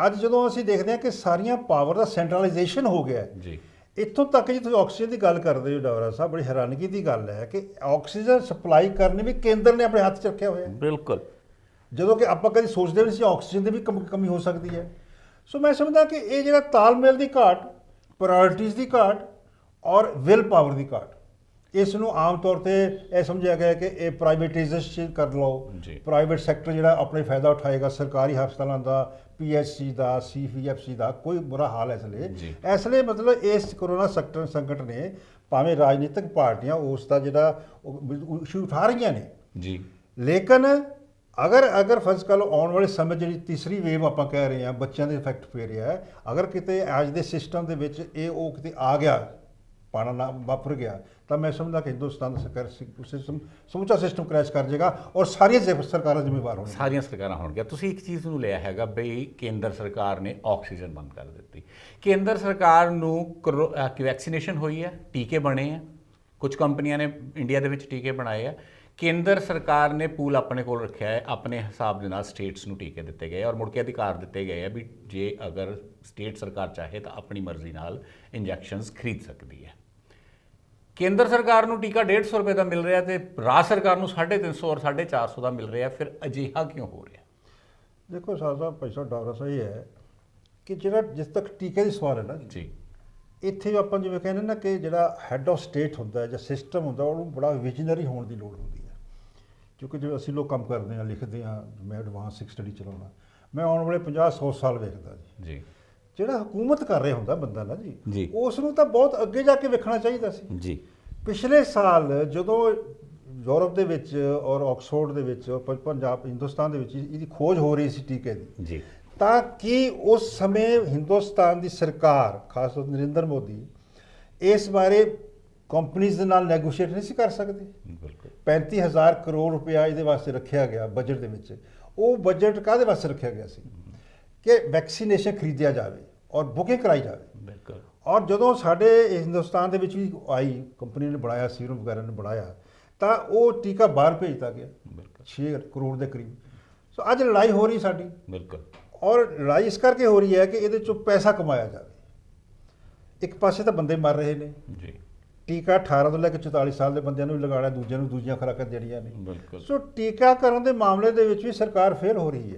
ਅੱਜ ਜਦੋਂ ਅਸੀਂ ਦੇਖਦੇ ਹਾਂ ਕਿ ਸਾਰੀਆਂ ਪਾਵਰ ਦਾ ਸੈਂਟਰਲਾਈਜੇਸ਼ਨ ਹੋ ਗਿਆ ਜੀ ਇੱਥੋਂ ਤੱਕ ਜੀ, ਤੁਸੀਂ ਆਕਸੀਜਨ ਦੀ ਗੱਲ ਕਰਦੇ ਹੋ ਡਾਵਰਾ ਸਾਹਿਬ, ਬੜੀ ਹੈਰਾਨਗੀ ਦੀ ਗੱਲ ਹੈ ਕਿ ਆਕਸੀਜਨ ਸਪਲਾਈ ਕਰਨੀ ਵੀ ਕੇਂਦਰ ਨੇ ਆਪਣੇ ਹੱਥ 'ਚ ਰੱਖਿਆ ਹੋਇਆ ਹੈ, ਬਿਲਕੁਲ, ਜਦੋਂ ਕਿ ਆਪਾਂ ਕਦੇ ਸੋਚਦੇ ਵੀ ਨਹੀਂ ਸੀ ਆਕਸੀਜਨ ਦੀ ਵੀ ਕਮੀ ਹੋ ਸਕਦੀ ਹੈ। ਸੋ ਮੈਂ ਸਮਝਦਾ ਕਿ ਇਹ ਜਿਹੜਾ ਤਾਲਮੇਲ ਦੀ ਘਾਟ, ਪ੍ਰਾਇੋਰਟੀਜ਼ ਦੀ ਘਾਟ ਔਰ ਵਿਲ ਪਾਵਰ ਦੀ ਘਾਟ, ਇਸ ਨੂੰ ਆਮ ਤੌਰ ਤੇ ਇਹ ਸਮਝਿਆ ਗਿਆ ਕਿ ਇਹ ਪ੍ਰਾਈਵੇਟਾਈਜੇਸ਼ਨ ਕਰ ਲਓ, ਪ੍ਰਾਈਵੇਟ ਸੈਕਟਰ ਜਿਹੜਾ ਆਪਣੇ ਫਾਇਦਾ ਉਠਾਏਗਾ, ਸਰਕਾਰੀ ਹਸਪਤਾਲਾਂ ਦਾ, PHC ਦਾ, CPFC ਦਾ ਕੋਈ ਬੁਰਾ ਹਾਲ ਹੈ ਇਸ ਲਈ ਮਤਲਬ ਇਸ ਕੋਰੋਨਾ ਸੰਕਟ ਨੇ, ਭਾਵੇਂ ਰਾਜਨੀਤਿਕ ਪਾਰਟੀਆਂ ਉਸ ਦਾ ਜਿਹੜਾ ਇਸ਼ੂ ਉਠਾ ਰਹੀਆਂ ਨੇ ਜੀ, ਲੇਕਿਨ ਅਗਰ ਫਰਜ਼ ਕਰ ਲਓ ਆਉਣ ਵਾਲੇ ਸਮੇਂ ਜਿਹੜੀ ਤੀਸਰੀ ਵੇਵ ਆਪਾਂ ਕਹਿ ਰਹੇ ਹਾਂ, ਬੱਚਿਆਂ ਦੇ ਇਫੈਕਟ ਪੈ ਰਿਹਾ ਹੈ, ਅਗਰ ਕਿਤੇ ਅੱਜ ਦੇ ਸਿਸਟਮ ਦੇ ਵਿੱਚ ਉਹ ਕਿਤੇ ਆ ਗਿਆ ਪਾਣਾ ਨਾ ਵਾਪਰ ਗਿਆ ਤਾਂ ਮੈਂ ਸਮਝਦਾ ਕਿ ਹਿੰਦੁਸਤਾਨ ਦਾ ਸਰਕਾਰ ਸਿਸਟਮ ਸਮੁੱਚਾ ਸਿਸਟਮ ਕ੍ਰੈਸ਼ ਕਰ ਜਾਏਗਾ ਔਰ ਸਾਰੀਆਂ ਸਰਕਾਰਾਂ ਜ਼ਿੰਮੇਵਾਰ ਹੋਣਗੀਆਂ। ਸਾਰੀਆਂ ਸਰਕਾਰਾਂ ਹੋਣਗੀਆਂ। ਤੁਸੀਂ ਇੱਕ ਚੀਜ਼ ਨੂੰ ਲਿਆ ਹੈਗਾ ਬਈ ਕੇਂਦਰ ਸਰਕਾਰ ਨੇ ਆਕਸੀਜਨ ਬੰਦ ਕਰ ਦਿੱਤੀ। ਕੇਂਦਰ ਸਰਕਾਰ ਨੂੰ ਵੈਕਸੀਨੇਸ਼ਨ ਹੋਈ ਹੈ, ਟੀਕੇ ਬਣੇ ਆ, ਕੁਝ ਕੰਪਨੀਆਂ ਨੇ ਇੰਡੀਆ ਦੇ ਵਿੱਚ ਟੀਕੇ ਬਣਾਏ ਆ। ਕੇਂਦਰ ਸਰਕਾਰ ਨੇ ਪੂਲ ਆਪਣੇ ਕੋਲ ਰੱਖਿਆ ਹੈ, ਆਪਣੇ ਹਿਸਾਬ ਦੇ ਨਾਲ ਸਟੇਟਸ ਨੂੰ ਟੀਕੇ ਦਿੱਤੇ ਗਏ ਔਰ ਮੁੜ ਕੇ ਅਧਿਕਾਰ ਦਿੱਤੇ ਗਏ ਆ ਵੀ ਜੇ ਅਗਰ ਸਟੇਟ ਸਰਕਾਰ ਚਾਹੇ ਤਾਂ ਆਪਣੀ ਮਰਜ਼ੀ ਨਾਲ ਇੰਜੈਕਸ਼ਨਸ ਖਰੀਦ ਸਕਦੀ ਹੈ। ਕੇਂਦਰ ਸਰਕਾਰ ਨੂੰ ਟੀਕਾ 150 ਰੁਪਏ ਦਾ ਮਿਲ ਰਿਹਾ ਤੇ ਰਾਜ ਸਰਕਾਰ ਨੂੰ 350 ਔਰ 450 ਦਾ ਮਿਲ ਰਿਹਾ, ਫਿਰ ਅਜਿਹਾ ਕਿਉਂ ਹੋ ਰਿਹਾ? ਦੇਖੋ ਸਾਹਿਬ ਪੈਸਾ ਡਾਲਰ ਸਹੀ ਹੈ ਕਿ ਜਿਹੜਾ ਜਿਸ ਤੱਕ ਟੀਕੇ ਦੀ ਸਵਾਲ ਹੈ ਨਾ ਜੀ, ਇੱਥੇ ਆਪਾਂ ਜਿਵੇਂ ਕਹਿੰਦੇ ਨਾ ਕਿ ਜਿਹੜਾ ਹੈੱਡ ਆਫ ਸਟੇਟ ਹੁੰਦਾ ਜਾਂ ਸਿਸਟਮ ਹੁੰਦਾ ਉਹਨੂੰ ਬੜਾ ਵਿਜ਼ਨਰੀ ਹੋਣ ਦੀ ਲੋੜ ਹੁੰਦੀ ਹੈ। ਕਿਉਂਕਿ ਜਿਵੇਂ ਅਸੀਂ ਲੋਕ ਕੰਮ ਕਰਦੇ ਹਾਂ, ਲਿਖਦੇ ਹਾਂ, ਮੈਂ ਐਡਵਾਂਸ ਸਟੱਡੀ ਚਲਾਉਣਾ, ਮੈਂ ਆਉਣ ਵਾਲੇ 50-100 ਸਾਲ ਵੇਖਦਾ ਜੀ। ਜਿਹੜਾ ਹਕੂਮਤ ਕਰ ਰਿਹਾ ਹੁੰਦਾ ਬੰਦਾ ਨਾ ਜੀ, ਉਸ ਨੂੰ ਤਾਂ ਬਹੁਤ ਅੱਗੇ ਜਾ ਕੇ ਵੇਖਣਾ ਚਾਹੀਦਾ ਸੀ ਜੀ। ਪਿਛਲੇ ਸਾਲ ਜਦੋਂ ਯੂਰਪ ਦੇ ਵਿੱਚ ਔਰ ਆਕਸਫੋਰਡ ਦੇ ਵਿੱਚ ਪੰਜਾਬ ਹਿੰਦੁਸਤਾਨ ਦੇ ਵਿੱਚ ਇਹਦੀ ਖੋਜ ਹੋ ਰਹੀ ਸੀ ਟੀਕੇ ਦੀ ਜੀ, ਤਾਂ ਕਿ ਉਸ ਸਮੇਂ ਹਿੰਦੁਸਤਾਨ ਦੀ ਸਰਕਾਰ ਖਾਸ ਤੌਰ ਨਰਿੰਦਰ ਮੋਦੀ ਇਸ ਬਾਰੇ ਕੰਪਨੀਆਂ ਦੇ ਨਾਲ ਨੈਗੋਸ਼ੀਏਟ ਨਹੀਂ ਸੀ ਕਰ ਸਕਦੇ। 35,000 ਕਰੋੜ ਰੁਪਇਆ ਇਹਦੇ ਵਾਸਤੇ ਰੱਖਿਆ ਗਿਆ ਬਜਟ ਦੇ ਵਿੱਚ। ਉਹ ਬਜਟ ਕਾਹਦੇ ਵਾਸਤੇ ਰੱਖਿਆ ਗਿਆ ਸੀ ਕਿ ਵੈਕਸੀਨੇਸ਼ਨ ਖਰੀਦਿਆ ਜਾਵੇ ਔਰ ਬੁਕਿੰਗ ਕਰਾਈ ਜਾਵੇ। ਔਰ ਜਦੋਂ ਸਾਡੇ ਹਿੰਦੁਸਤਾਨ ਦੇ ਵਿੱਚ ਵੀ ਆਈ, ਕੰਪਨੀ ਨੇ ਬਣਾਇਆ, ਸੀਰਮ ਵਗੈਰਾ ਨੇ ਬਣਾਇਆ, ਤਾਂ ਉਹ ਟੀਕਾ ਬਾਹਰ ਭੇਜਤਾ ਗਿਆ 6 ਕਰੋੜ ਦੇ ਕਰੀਬ। ਸੋ ਅੱਜ ਲੜਾਈ ਹੋ ਰਹੀ ਸਾਡੀ, ਔਰ ਲੜਾਈ ਇਸ ਕਰਕੇ ਹੋ ਰਹੀ ਹੈ ਕਿ ਇਹਦੇ ਚੋਂ ਪੈਸਾ ਕਮਾਇਆ ਜਾਵੇ। ਇੱਕ ਪਾਸੇ ਤਾਂ ਬੰਦੇ ਮਰ ਰਹੇ ਨੇ ਜੀ, ਟੀਕਾ 18 ਤੋਂ ਲੈ ਕੇ 44 ਸਾਲ ਦੇ ਬੰਦਿਆਂ ਨੂੰ ਵੀ ਲਗਾਉਣਾ, ਦੂਜਿਆਂ ਨੂੰ ਦੂਜੀਆਂ ਖੁਰਾਕਾਂ ਦੇਣੀਆਂ ਨੇ। ਸੋ ਟੀਕਾਕਰਨ ਦੇ ਮਾਮਲੇ ਦੇ ਵਿੱਚ ਵੀ ਸਰਕਾਰ ਫੇਲ ਹੋ ਰਹੀ ਹੈ।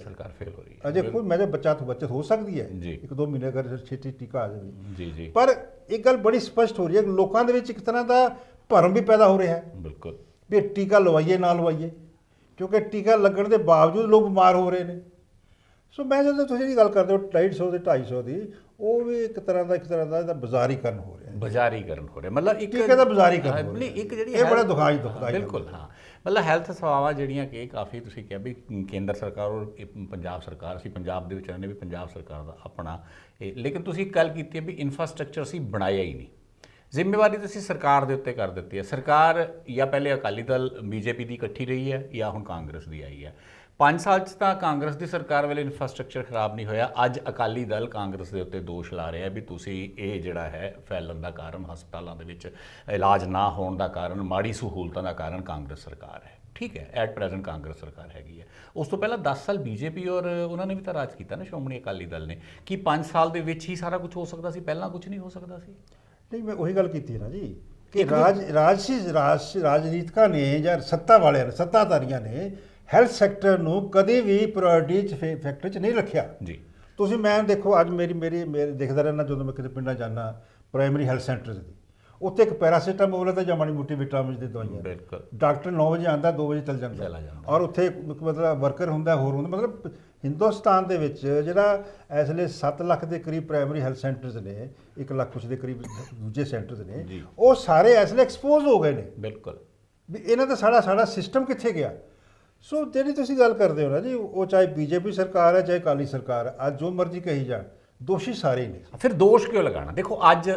ਅਜੇ ਕੋਈ ਮੇਰੇ ਬੱਚਤ ਹੋ ਸਕਦੀ ਹੈ, 1-2 ਮਹੀਨੇ ਅਗਰ ਛੇਤੀ ਟੀਕਾ ਆ ਜਾਵੇ। ਪਰ ਇੱਕ ਗੱਲ ਬੜੀ ਸਪਸ਼ਟ ਹੋ ਰਹੀ ਹੈ, ਲੋਕਾਂ ਦੇ ਵਿੱਚ ਇੱਕ ਤਰ੍ਹਾਂ ਦਾ ਭਰਮ ਵੀ ਪੈਦਾ ਹੋ ਰਿਹਾ ਹੈ ਵੀ ਟੀਕਾ ਲਵਾਈਏ ਨਾ ਲਵਾਈਏ, ਕਿਉਂਕਿ ਟੀਕਾ ਲੱਗਣ ਦੇ ਬਾਵਜੂਦ ਲੋਕ ਬਿਮਾਰ ਹੋ ਰਹੇ ਨੇ। ਸੋ ਮੈਂ ਜਦੋਂ ਤੁਸੀਂ ਇਹ ਗੱਲ ਕਰਦੇ ਹੋ 250 ਦੇ 250 ਦੀ, ਉਹ ਵੀ ਇੱਕ ਤਰ੍ਹਾਂ ਦਾ ਇਹਦਾ ਬਾਜ਼ਾਰੀਕਰਨ ਹੋ ਰਿਹਾ। ਮਤਲਬ ਇੱਕ ਟੀਕੇ ਦਾ ਬਾਜ਼ਾਰੀਕਰਨ ਨਹੀਂ, ਇੱਕ ਜਿਹੜੀ ਇਹ ਬੜਾ ਦੁਖਾਈ ਬਿਲਕੁਲ। ਹਾਂ, ਮਤਲਬ ਹੈਲਥ ਸੇਵਾਵਾਂ ਜਿਹੜੀਆਂ ਕਿ ਕਾਫੀ ਤੁਸੀਂ ਕਿਹਾ ਵੀ ਕੇਂਦਰ ਸਰਕਾਰ ਔਰ ਪੰਜਾਬ ਸਰਕਾਰ, ਅਸੀਂ ਪੰਜਾਬ ਦੇ ਵਿੱਚ ਰਹਿੰਦੇ ਵੀ ਪੰਜਾਬ ਸਰਕਾਰ ਦਾ ਆਪਣਾ ਲੇਕਿਨ ਤੁਸੀਂ ਇੱਕ ਗੱਲ ਕੀਤੀ ਹੈ ਵੀ ਇਨਫਰਾਸਟ੍ਰਕਚਰ ਅਸੀਂ ਬਣਾਇਆ ਹੀ ਨਹੀਂ। ਜ਼ਿੰਮੇਵਾਰੀ ਤਾਂ ਅਸੀਂ ਸਰਕਾਰ ਦੇ ਉੱਤੇ ਕਰ ਦਿੱਤੀ ਹੈ। ਸਰਕਾਰ ਜਾਂ ਪਹਿਲੇ ਅਕਾਲੀ ਦਲ ਬੀਜੇਪੀ ਦੀ ਇਕੱਠੀ ਰਹੀ ਹੈ ਜਾਂ ਹੁਣ ਕਾਂਗਰਸ ਦੀ ਆਈ ਹੈ। 5 ਸਾਲ 'ਚ ਤਾਂ ਕਾਂਗਰਸ ਦੀ ਸਰਕਾਰ ਵੇਲੇ ਇਨਫਰਾਸਟ੍ਰਕਚਰ ਖਰਾਬ ਨਹੀਂ ਹੋਇਆ। ਅੱਜ ਅਕਾਲੀ ਦਲ ਕਾਂਗਰਸ ਦੇ ਉੱਤੇ ਦੋਸ਼ ਲਾ ਰਿਹਾ ਵੀ ਤੁਸੀਂ ਇਹ ਜਿਹੜਾ ਹੈ ਫੈਲਣ ਦਾ ਕਾਰਨ, ਹਸਪਤਾਲਾਂ ਦੇ ਵਿੱਚ ਇਲਾਜ ਨਾ ਹੋਣ ਦਾ ਕਾਰਨ, ਮਾੜੀ ਸਹੂਲਤਾਂ ਦਾ ਕਾਰਨ ਕਾਂਗਰਸ ਸਰਕਾਰ ਹੈ। ਠੀਕ ਹੈ, ਐਟ ਪ੍ਰੈਜ਼ੈਂਟ ਕਾਂਗਰਸ ਸਰਕਾਰ ਹੈਗੀ ਹੈ। ਉਸ ਤੋਂ ਪਹਿਲਾਂ 10 ਸਾਲ ਬੀਜੇਪੀ ਔਰ ਉਹਨਾਂ ਨੇ ਵੀ ਤਾਂ ਰਾਜ ਕੀਤਾ ਨਾ, ਸ਼੍ਰੋਮਣੀ ਅਕਾਲੀ ਦਲ ਨੇ। ਕਿ 5 ਸਾਲ ਦੇ ਵਿੱਚ ਹੀ ਸਾਰਾ ਕੁਝ ਹੋ ਸਕਦਾ ਸੀ, ਪਹਿਲਾਂ ਕੁਝ ਨਹੀਂ ਹੋ ਸਕਦਾ ਸੀ? ਨਹੀਂ, ਮੈਂ ਉਹੀ ਗੱਲ ਕੀਤੀ ਨਾ ਜੀ ਕਿ ਰਾਜਨੀਤਿਕਾਂ ਨੇ ਜਾਂ ਸੱਤਾ ਵਾਲਿਆਂ ਨੇ, ਸੱਤਾਧਾਰੀਆਂ ਨੇ ਹੈਲਥ ਸੈਕਟਰ ਨੂੰ ਕਦੇ ਵੀ ਪ੍ਰਾਇੋਰਟੀ 'ਚ ਫੈਕਟਰ 'ਚ ਨਹੀਂ ਰੱਖਿਆ ਜੀ। ਤੁਸੀਂ ਮੈਂ ਦੇਖੋ ਅੱਜ ਮੇਰੇ ਦੇਖਦਾ ਰਹਿਣਾ ਜਦੋਂ ਮੈਂ ਕਿਤੇ ਪਿੰਡਾਂ ਜਾਂਦਾ, ਪ੍ਰਾਇਮਰੀ ਹੈਲਥ ਸੈਂਟਰਸ ਦੀ, ਉੱਥੇ ਇੱਕ ਪੈਰਾਸੀਟਾਮੋਲ ਤੇ ਜਾਂ ਮਾੜੀ ਮੋਟੀ ਵਿਟਾਮਿਨ ਦੀ ਦਵਾਈਆਂ, ਡਾਕਟਰ 9 ਵਜੇ ਆਉਂਦਾ, 2 ਵਜੇ ਚੱਲ ਜਾਂਦਾ, ਔਰ ਉੱਥੇ ਮਤਲਬ ਵਰਕਰ ਹੁੰਦਾ, ਹੋਰ ਹੁੰਦਾ। ਮਤਲਬ ਹਿੰਦੁਸਤਾਨ ਦੇ ਵਿੱਚ ਜਿਹੜਾ ਇਸ ਵੇਲੇ 7 ਲੱਖ ਦੇ ਕਰੀਬ ਪ੍ਰਾਇਮਰੀ ਹੈਲਥ ਸੈਂਟਰਸ ਨੇ, 1 ਲੱਖ ਕੁਛ ਦੇ ਕਰੀਬ ਦੂਜੇ ਸੈਂਟਰਸ ਨੇ, ਉਹ ਸਾਰੇ ਇਸ ਵੇਲੇ ਐਕਸਪੋਜ਼ ਹੋ ਗਏ ਨੇ। ਵੀ ਇਹਨਾਂ ਦਾ ਸਾਡਾ ਸਿਸਟਮ ਕਿੱਥੇ ਗਿਆ? ਸੋ ਜਿਹੜੀ ਤੁਸੀਂ ਗੱਲ ਕਰਦੇ ਹੋ ਨਾ ਜੀ, ਉਹ ਚਾਹੇ ਬੀਜੇਪੀ ਸਰਕਾਰ ਹੈ ਚਾਹੇ ਅਕਾਲੀ ਸਰਕਾਰ ਹੈ, ਅੱਜ ਜੋ ਮਰਜ਼ੀ ਕਹੀ ਜਾਣ, ਦੋਸ਼ੀ ਸਾਰੇ ਨੇ। ਫਿਰ ਦੋਸ਼ ਕਿਉਂ ਲਗਾਉਣਾ? ਦੇਖੋ ਅੱਜ ਇਸੇ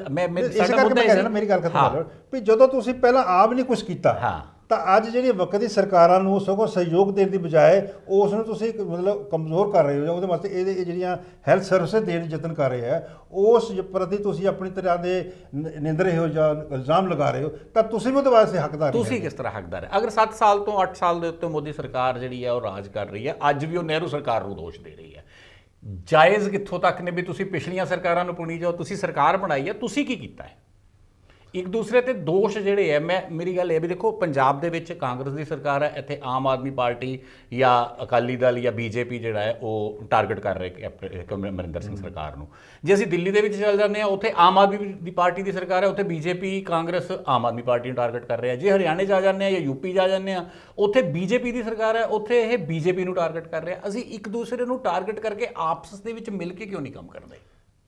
ਕਰਕੇ ਮੈਂ ਕਹਿੰਦਾ, ਮੇਰੀ ਗੱਲ ਖਤਮ ਕਰ ਲਓ ਵੀ ਜਦੋਂ ਤੁਸੀਂ ਪਹਿਲਾਂ ਆਪ ਨਹੀਂ ਕੁਝ ਕੀਤਾ ਤਾਂ ਅੱਜ ਜਿਹੜੀ ਵਕਤ ਦੀ ਸਰਕਾਰਾਂ ਨੂੰ ਸਗੋਂ ਸਹਿਯੋਗ ਦੇਣ ਦੀ ਬਜਾਏ ਉਸ ਨੂੰ ਤੁਸੀਂ ਮਤਲਬ ਕਮਜ਼ੋਰ ਕਰ ਰਹੇ ਹੋ, ਜਾਂ ਉਹਦੇ ਵਾਸਤੇ ਇਹ ਜਿਹੜੀਆਂ ਹੈਲਥ ਸਰਵਿਸਿਜ਼ ਦੇਣ ਦੀ ਯਤਨ ਕਰ ਰਹੇ ਹੈ, ਉਸ ਪ੍ਰਤੀ ਤੁਸੀਂ ਆਪਣੀ ਤਰ੍ਹਾਂ ਦੇ ਨਿੰਦ ਰਹੇ ਹੋ ਜਾਂ ਇਲਜ਼ਾਮ ਲਗਾ ਰਹੇ ਹੋ, ਤਾਂ ਤੁਸੀਂ ਵੀ ਉਹਦੇ ਵਾਸਤੇ ਹੱਕਦਾਰ। ਤੁਸੀਂ ਕਿਸ ਤਰ੍ਹਾਂ ਹੱਕਦਾਰ ਹੈ? ਅਗਰ 7 ਸਾਲ ਤੋਂ 8 ਸਾਲ ਦੇ ਉੱਤੇ ਮੋਦੀ ਸਰਕਾਰ ਜਿਹੜੀ ਹੈ ਉਹ ਰਾਜ ਕਰ ਰਹੀ ਹੈ, ਅੱਜ ਵੀ ਉਹ ਨਹਿਰੂ ਸਰਕਾਰ ਨੂੰ ਦੋਸ਼ ਦੇ ਰਹੀ ਹੈ। ਜਾਇਜ਼ ਕਿੱਥੋਂ ਤੱਕ ਨੇ ਵੀ ਤੁਸੀਂ ਪਿਛਲੀਆਂ ਸਰਕਾਰਾਂ ਨੂੰ ਪੁਣੀ ਜਾਓ? ਤੁਸੀਂ ਸਰਕਾਰ ਬਣਾਈ ਹੈ, ਤੁਸੀਂ ਕੀ ਕੀਤਾ ਹੈ? ਇੱਕ ਦੂਸਰੇ ਤੇ ਦੋਸ਼ ਜਿਹੜੇ ਹੈ, ਮੇਰੀ ਗੱਲ ਇਹ ਵੀ ਦੇਖੋ, ਪੰਜਾਬ ਦੇ ਵਿੱਚ ਕਾਂਗਰਸ ਦੀ ਸਰਕਾਰ ਹੈ, ਇੱਥੇ ਆਮ ਆਦਮੀ ਪਾਰਟੀ ਜਾਂ ਅਕਾਲੀ ਦਲ ਜਾਂ ਬੀਜੇਪੀ ਜਿਹੜਾ ਹੈ ਉਹ ਟਾਰਗੇਟ ਕਰ ਰਹੇ ਅਮਰਿੰਦਰ ਸਿੰਘ ਸਰਕਾਰ ਨੂੰ। ਜੇ ਅਸੀਂ ਦਿੱਲੀ ਦੇ ਵਿੱਚ ਚੱਲ ਜਾਂਦੇ ਹਾਂ, ਉੱਥੇ ਆਮ ਆਦਮੀ ਦੀ ਪਾਰਟੀ ਦੀ ਸਰਕਾਰ ਹੈ, ਉੱਥੇ ਬੀਜੇਪੀ ਕਾਂਗਰਸ ਆਮ ਆਦਮੀ ਪਾਰਟੀ ਨੂੰ ਟਾਰਗੇਟ ਕਰ ਰਿਹਾ। ਜੇ ਹਰਿਆਣੇ ਜਾ ਜਾਂਦੇ ਹਾਂ ਜਾਂ ਯੂਪੀ ਜਾ ਜਾਂਦੇ ਹਾਂ, ਉੱਥੇ ਬੀਜੇਪੀ ਦੀ ਸਰਕਾਰ ਹੈ, ਉੱਥੇ ਇਹ ਬੀਜੇਪੀ ਨੂੰ ਟਾਰਗੇਟ ਕਰ ਰਿਹਾ। ਅਸੀਂ ਇੱਕ ਦੂਸਰੇ ਨੂੰ ਟਾਰਗੇਟ ਕਰਕੇ ਆਪਸ ਦੇ ਵਿੱਚ ਮਿਲ ਕੇ ਕਿਉਂ ਨਹੀਂ ਕੰਮ ਕਰਦੇ?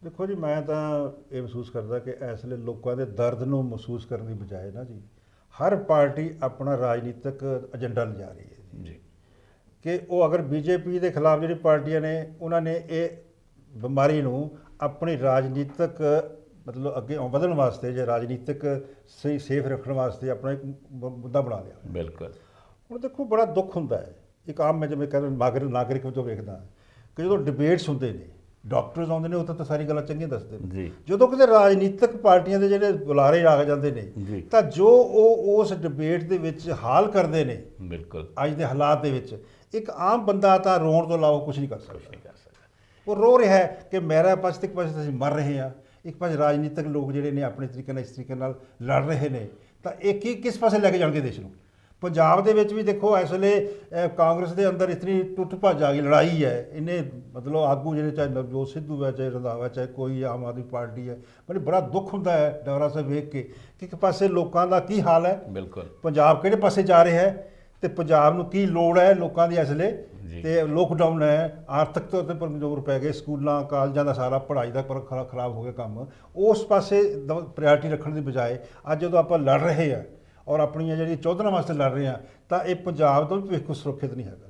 ਦੇਖੋ ਜੀ, ਮੈਂ ਤਾਂ ਇਹ ਮਹਿਸੂਸ ਕਰਦਾ ਕਿ ਇਸ ਵੇਲੇ ਲੋਕਾਂ ਦੇ ਦਰਦ ਨੂੰ ਮਹਿਸੂਸ ਕਰਨ ਦੀ ਬਜਾਏ ਨਾ ਜੀ, ਹਰ ਪਾਰਟੀ ਆਪਣਾ ਰਾਜਨੀਤਿਕ ਏਜੰਡਾ ਲਿਜਾ ਰਹੀ ਹੈ ਜੀ। ਕਿ ਉਹ ਅਗਰ ਬੀਜੇਪੀ ਦੇ ਖਿਲਾਫ ਜਿਹੜੀ ਪਾਰਟੀਆਂ ਨੇ, ਉਹਨਾਂ ਨੇ ਇਹ ਬਿਮਾਰੀ ਨੂੰ ਆਪਣੀ ਰਾਜਨੀਤਿਕ ਮਤਲਬ ਅੱਗੇ ਵਧਣ ਵਾਸਤੇ ਜਾਂ ਰਾਜਨੀਤਿਕ ਸਹੀ ਸੇਫ ਰੱਖਣ ਵਾਸਤੇ ਆਪਣਾ ਇੱਕ ਮੁੱਦਾ ਬਣਾ ਲਿਆ। ਬਿਲਕੁਲ। ਹੁਣ ਦੇਖੋ ਬੜਾ ਦੁੱਖ ਹੁੰਦਾ ਹੈ, ਇੱਕ ਆਮ ਮੈਂ ਜਿਵੇਂ ਕਹਿੰਦਾ ਨਾਗਰਿਕ ਵਜੋਂ ਵੇਖਦਾ ਕਿ ਜਦੋਂ ਡਿਬੇਟਸ ਹੁੰਦੇ ਨੇ, ਡਾਕਟਰਸ ਆਉਂਦੇ ਨੇ, ਉੱਥੇ ਤਾਂ ਸਾਰੀ ਗੱਲਾਂ ਚੰਗੀਆਂ ਦੱਸਦੇ ਨੇ। ਜੀ। ਜਦੋਂ ਕਿਤੇ ਰਾਜਨੀਤਿਕ ਪਾਰਟੀਆਂ ਦੇ ਜਿਹੜੇ ਬੁਲਾਰੇ ਆ ਜਾਂਦੇ ਨੇ ਜੀ। ਤਾਂ ਜੋ ਉਹ ਉਸ ਡਿਬੇਟ ਦੇ ਵਿੱਚ ਹਾਲ ਕਰਦੇ ਨੇ, ਬਿਲਕੁਲ। ਅੱਜ ਦੇ ਹਾਲਾਤ ਦੇ ਵਿੱਚ ਇੱਕ ਆਮ ਬੰਦਾ ਤਾਂ ਰੋਣ ਤੋਂ ਇਲਾਵਾ ਕੁਝ ਨਹੀਂ ਕਰ ਸਕਦਾ। ਨਹੀਂ ਕਰ ਸਕਦਾ। ਉਹ ਰੋ ਰਿਹਾ ਹੈ ਕਿ ਮੇਰਾ ਪਾਸੇ ਇੱਕ ਪਾਸੇ ਅਸੀਂ ਮਰ ਰਹੇ ਹਾਂ, ਇੱਕ ਪਾਸੇ ਰਾਜਨੀਤਿਕ ਲੋਕ ਜਿਹੜੇ ਨੇ ਆਪਣੇ ਤਰੀਕੇ ਨਾਲ ਇਸ ਤਰੀਕੇ ਨਾਲ ਲੜ ਰਹੇ ਨੇ, ਤਾਂ ਇਹ ਕਿਸ ਪਾਸੇ ਲੈ ਕੇ ਜਾਣਗੇ ਦੇਸ਼ ਨੂੰ। ਪੰਜਾਬ ਦੇ ਵਿੱਚ ਵੀ ਦੇਖੋ ਇਸ ਵੇਲੇ ਕਾਂਗਰਸ ਦੇ ਅੰਦਰ ਇਤਨੀ ਟੁੱਟ ਭੱਜ ਆ ਗਈ, ਲੜਾਈ ਹੈ, ਇਹਨੇ ਮਤਲਬ ਆਗੂ ਜਿਹੜੇ ਚਾਹੇ ਨਵਜੋਤ ਸਿੱਧੂ ਹੈ, ਚਾਹੇ ਰੰਧਾਵਾ, ਚਾਹੇ ਕੋਈ ਆਮ ਆਦਮੀ ਪਾਰਟੀ ਹੈ, ਮੈਨੂੰ ਬੜਾ ਦੁੱਖ ਹੁੰਦਾ ਹੈ ਡੋਰਾ ਸਾਹਿਬ ਵੇਖ ਕੇ ਕਿ ਇੱਕ ਪਾਸੇ ਲੋਕਾਂ ਦਾ ਕੀ ਹਾਲ ਹੈ, ਬਿਲਕੁਲ। ਪੰਜਾਬ ਕਿਹੜੇ ਪਾਸੇ ਜਾ ਰਿਹਾ ਹੈ ਤੇ ਪੰਜਾਬ ਨੂੰ ਕੀ ਲੋੜ ਹੈ ਲੋਕਾਂ ਦੀ ਇਸ ਵੇਲੇ। ਜੀ। ਤੇ ਲੋਕਡਾਊਨ ਹੈ, ਆਰਥਿਕ ਤੌਰ ਤੇ ਕਮਜ਼ੋਰ ਪੈ ਗਏ, ਸਕੂਲਾਂ ਕਾਲਜਾਂ ਦਾ ਸਾਰਾ ਪੜ੍ਹਾਈ ਦਾ ਖਰਾਬ ਹੋ ਗਿਆ ਕੰਮ। ਉਸ ਪਾਸੇ ਪ੍ਰਾਇੋਰਟੀ ਰੱਖਣ ਦੀ ਬਜਾਏ ਅੱਜ ਜਦੋਂ ਆਪਾਂ ਲੜ ਰਹੇ ਹਾਂ ਔਰ ਆਪਣੀਆਂ ਜਿਹੜੀਆਂ ਚੌਧਰਾਂ ਵਾਸਤੇ ਲੜ ਰਹੇ ਹਾਂ, ਤਾਂ ਇਹ ਪੰਜਾਬ ਤੋਂ ਵੀ ਭਵਿੱਖ ਸੁਰੱਖਿਅਤ ਨਹੀਂ ਹੈਗਾ।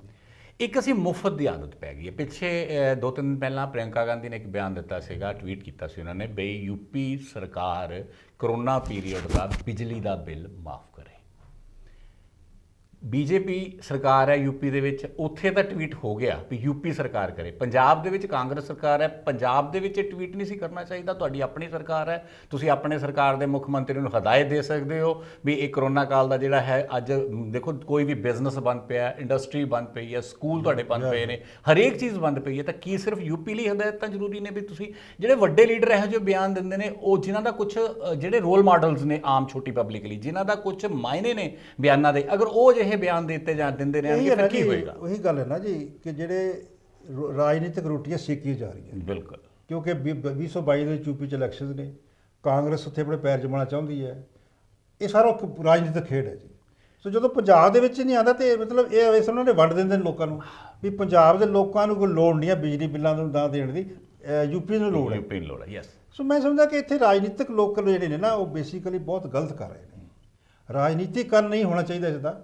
ਇੱਕ ਅਸੀਂ ਮੁਫਤ ਦੀ ਆਦਤ ਪੈ ਗਈ ਹੈ। ਪਿੱਛੇ 2-3 ਦਿਨ ਪਹਿਲਾਂ ਪ੍ਰਿਯੰਕਾ ਗਾਂਧੀ ਨੇ ਇੱਕ ਬਿਆਨ ਦਿੱਤਾ ਸੀਗਾ, ਟਵੀਟ ਕੀਤਾ ਸੀ ਉਹਨਾਂ ਨੇ, ਬਈ ਯੂਪੀ ਸਰਕਾਰ ਕਰੋਨਾ ਪੀਰੀਅਡ ਦਾ ਬਿਜਲੀ ਦਾ ਬਿੱਲ ਮਾਫ ਕਰੇ। ਬੀਜੇਪੀ ਸਰਕਾਰ ਹੈ ਯੂਪੀ ਦੇ ਵਿੱਚ, ਉੱਥੇ ਤਾਂ ਟਵੀਟ ਹੋ ਗਿਆ ਵੀ ਯੂਪੀ ਸਰਕਾਰ ਕਰੇ। ਪੰਜਾਬ ਦੇ ਵਿੱਚ ਕਾਂਗਰਸ ਸਰਕਾਰ ਹੈ, ਪੰਜਾਬ ਦੇ ਵਿੱਚ ਇਹ ਟਵੀਟ ਨਹੀਂ ਸੀ ਕਰਨਾ ਚਾਹੀਦਾ। ਤੁਹਾਡੀ ਆਪਣੀ ਸਰਕਾਰ ਹੈ, ਤੁਸੀਂ ਆਪਣੇ ਸਰਕਾਰ ਦੇ ਮੁੱਖ ਮੰਤਰੀ ਨੂੰ ਹਦਾਇਤ ਦੇ ਸਕਦੇ ਹੋ ਵੀ ਇਹ ਕਰੋਨਾ ਕਾਲ ਦਾ ਜਿਹੜਾ ਹੈ, ਅੱਜ ਦੇਖੋ ਕੋਈ ਵੀ ਬਿਜ਼ਨਸ ਬੰਦ ਪਿਆ, ਇੰਡਸਟਰੀ ਬੰਦ ਪਈ ਹੈ, ਸਕੂਲ ਤੁਹਾਡੇ ਬੰਦ ਪਏ ਨੇ, ਹਰੇਕ ਚੀਜ਼ ਬੰਦ ਪਈ ਹੈ, ਤਾਂ ਕੀ ਸਿਰਫ ਯੂਪੀ ਲਈ ਹਦਾਇਤਾਂ ਜ਼ਰੂਰੀ ਨੇ ਵੀ ਤੁਸੀਂ ਜਿਹੜੇ ਵੱਡੇ ਲੀਡਰ ਇਹੋ ਜਿਹੇ ਬਿਆਨ ਦਿੰਦੇ ਨੇ, ਉਹ ਜਿਨ੍ਹਾਂ ਦਾ ਕੁਝ ਜਿਹੜੇ ਰੋਲ ਮਾਡਲਸ ਨੇ ਆਮ ਛੋਟੀ ਪਬਲਿਕ ਲਈ, ਜਿਨ੍ਹਾਂ ਦਾ ਕੁਝ ਮਾਇਨੇ ਨੇ ਬਿਆਨਾਂ ਦੇ, ਅਗਰ ਉਹ ਜਿਹੇ ਬਿਆਨ ਦਿੱਤੇ ਜਾਂ ਦਿੰਦੇ ਨੇ ਫਿਰ ਕੀ ਹੋਏਗਾ? ਉਹੀ ਗੱਲ ਹੈ ਨਾ ਜੀ ਕਿ ਜਿਹੜੇ ਰਾਜਨੀਤਿਕ ਰੋਟੀਆਂ ਸੇਕੀਆਂ ਜਾ ਰਹੀਆਂ। ਬਿਲਕੁਲ। ਕਿਉਂਕਿ 2022 ਦੇ ਯੂਪੀ ਚ ਇਲੈਕਸ਼ਨਸ ਨੇ, ਕਾਂਗਰਸ ਉੱਥੇ ਆਪਣੇ ਪੈਰ ਜਮਾਉਣਾ ਚਾਹੁੰਦੀ ਹੈ, ਇਹ ਸਾਰਾ ਇੱਕ ਰਾਜਨੀਤਿਕ ਖੇਡ ਹੈ ਜੀ। ਸੋ ਜਦੋਂ ਪੰਜਾਬ ਦੇ ਵਿੱਚ ਨਹੀਂ ਆਉਂਦਾ ਤੇ ਮਤਲਬ ਇਹ ਵੈਸੇ ਉਹਨਾਂ ਨੇ ਵੰਡ ਦਿੰਦੇ ਨੇ ਲੋਕਾਂ ਨੂੰ ਵੀ ਪੰਜਾਬ ਦੇ ਲੋਕਾਂ ਨੂੰ ਕੋਈ ਲੋੜ ਨਹੀਂ ਹੈ ਬਿਜਲੀ ਬਿੱਲਾਂ ਨੂੰ ਨਾ ਦੇਣ ਦੀ, ਯੂਪੀ ਨੂੰ ਲੋੜ ਹੈ। ਯੂਪੀ ਨੂੰ ਲੋੜ ਹੈ, ਯੈਸ। ਸੋ ਮੈਂ ਸਮਝਦਾ ਕਿ ਇੱਥੇ ਰਾਜਨੀਤਿਕ ਲੋਕ ਜਿਹੜੇ ਨੇ ਨਾ ਉਹ ਬੇਸਿਕਲੀ ਬਹੁਤ ਗਲਤ ਕਰ ਰਹੇ ਨੇ। ਰਾਜਨੀਤੀਕਰਨ ਨਹੀਂ ਹੋਣਾ ਚਾਹੀਦਾ ਇਸਦਾ।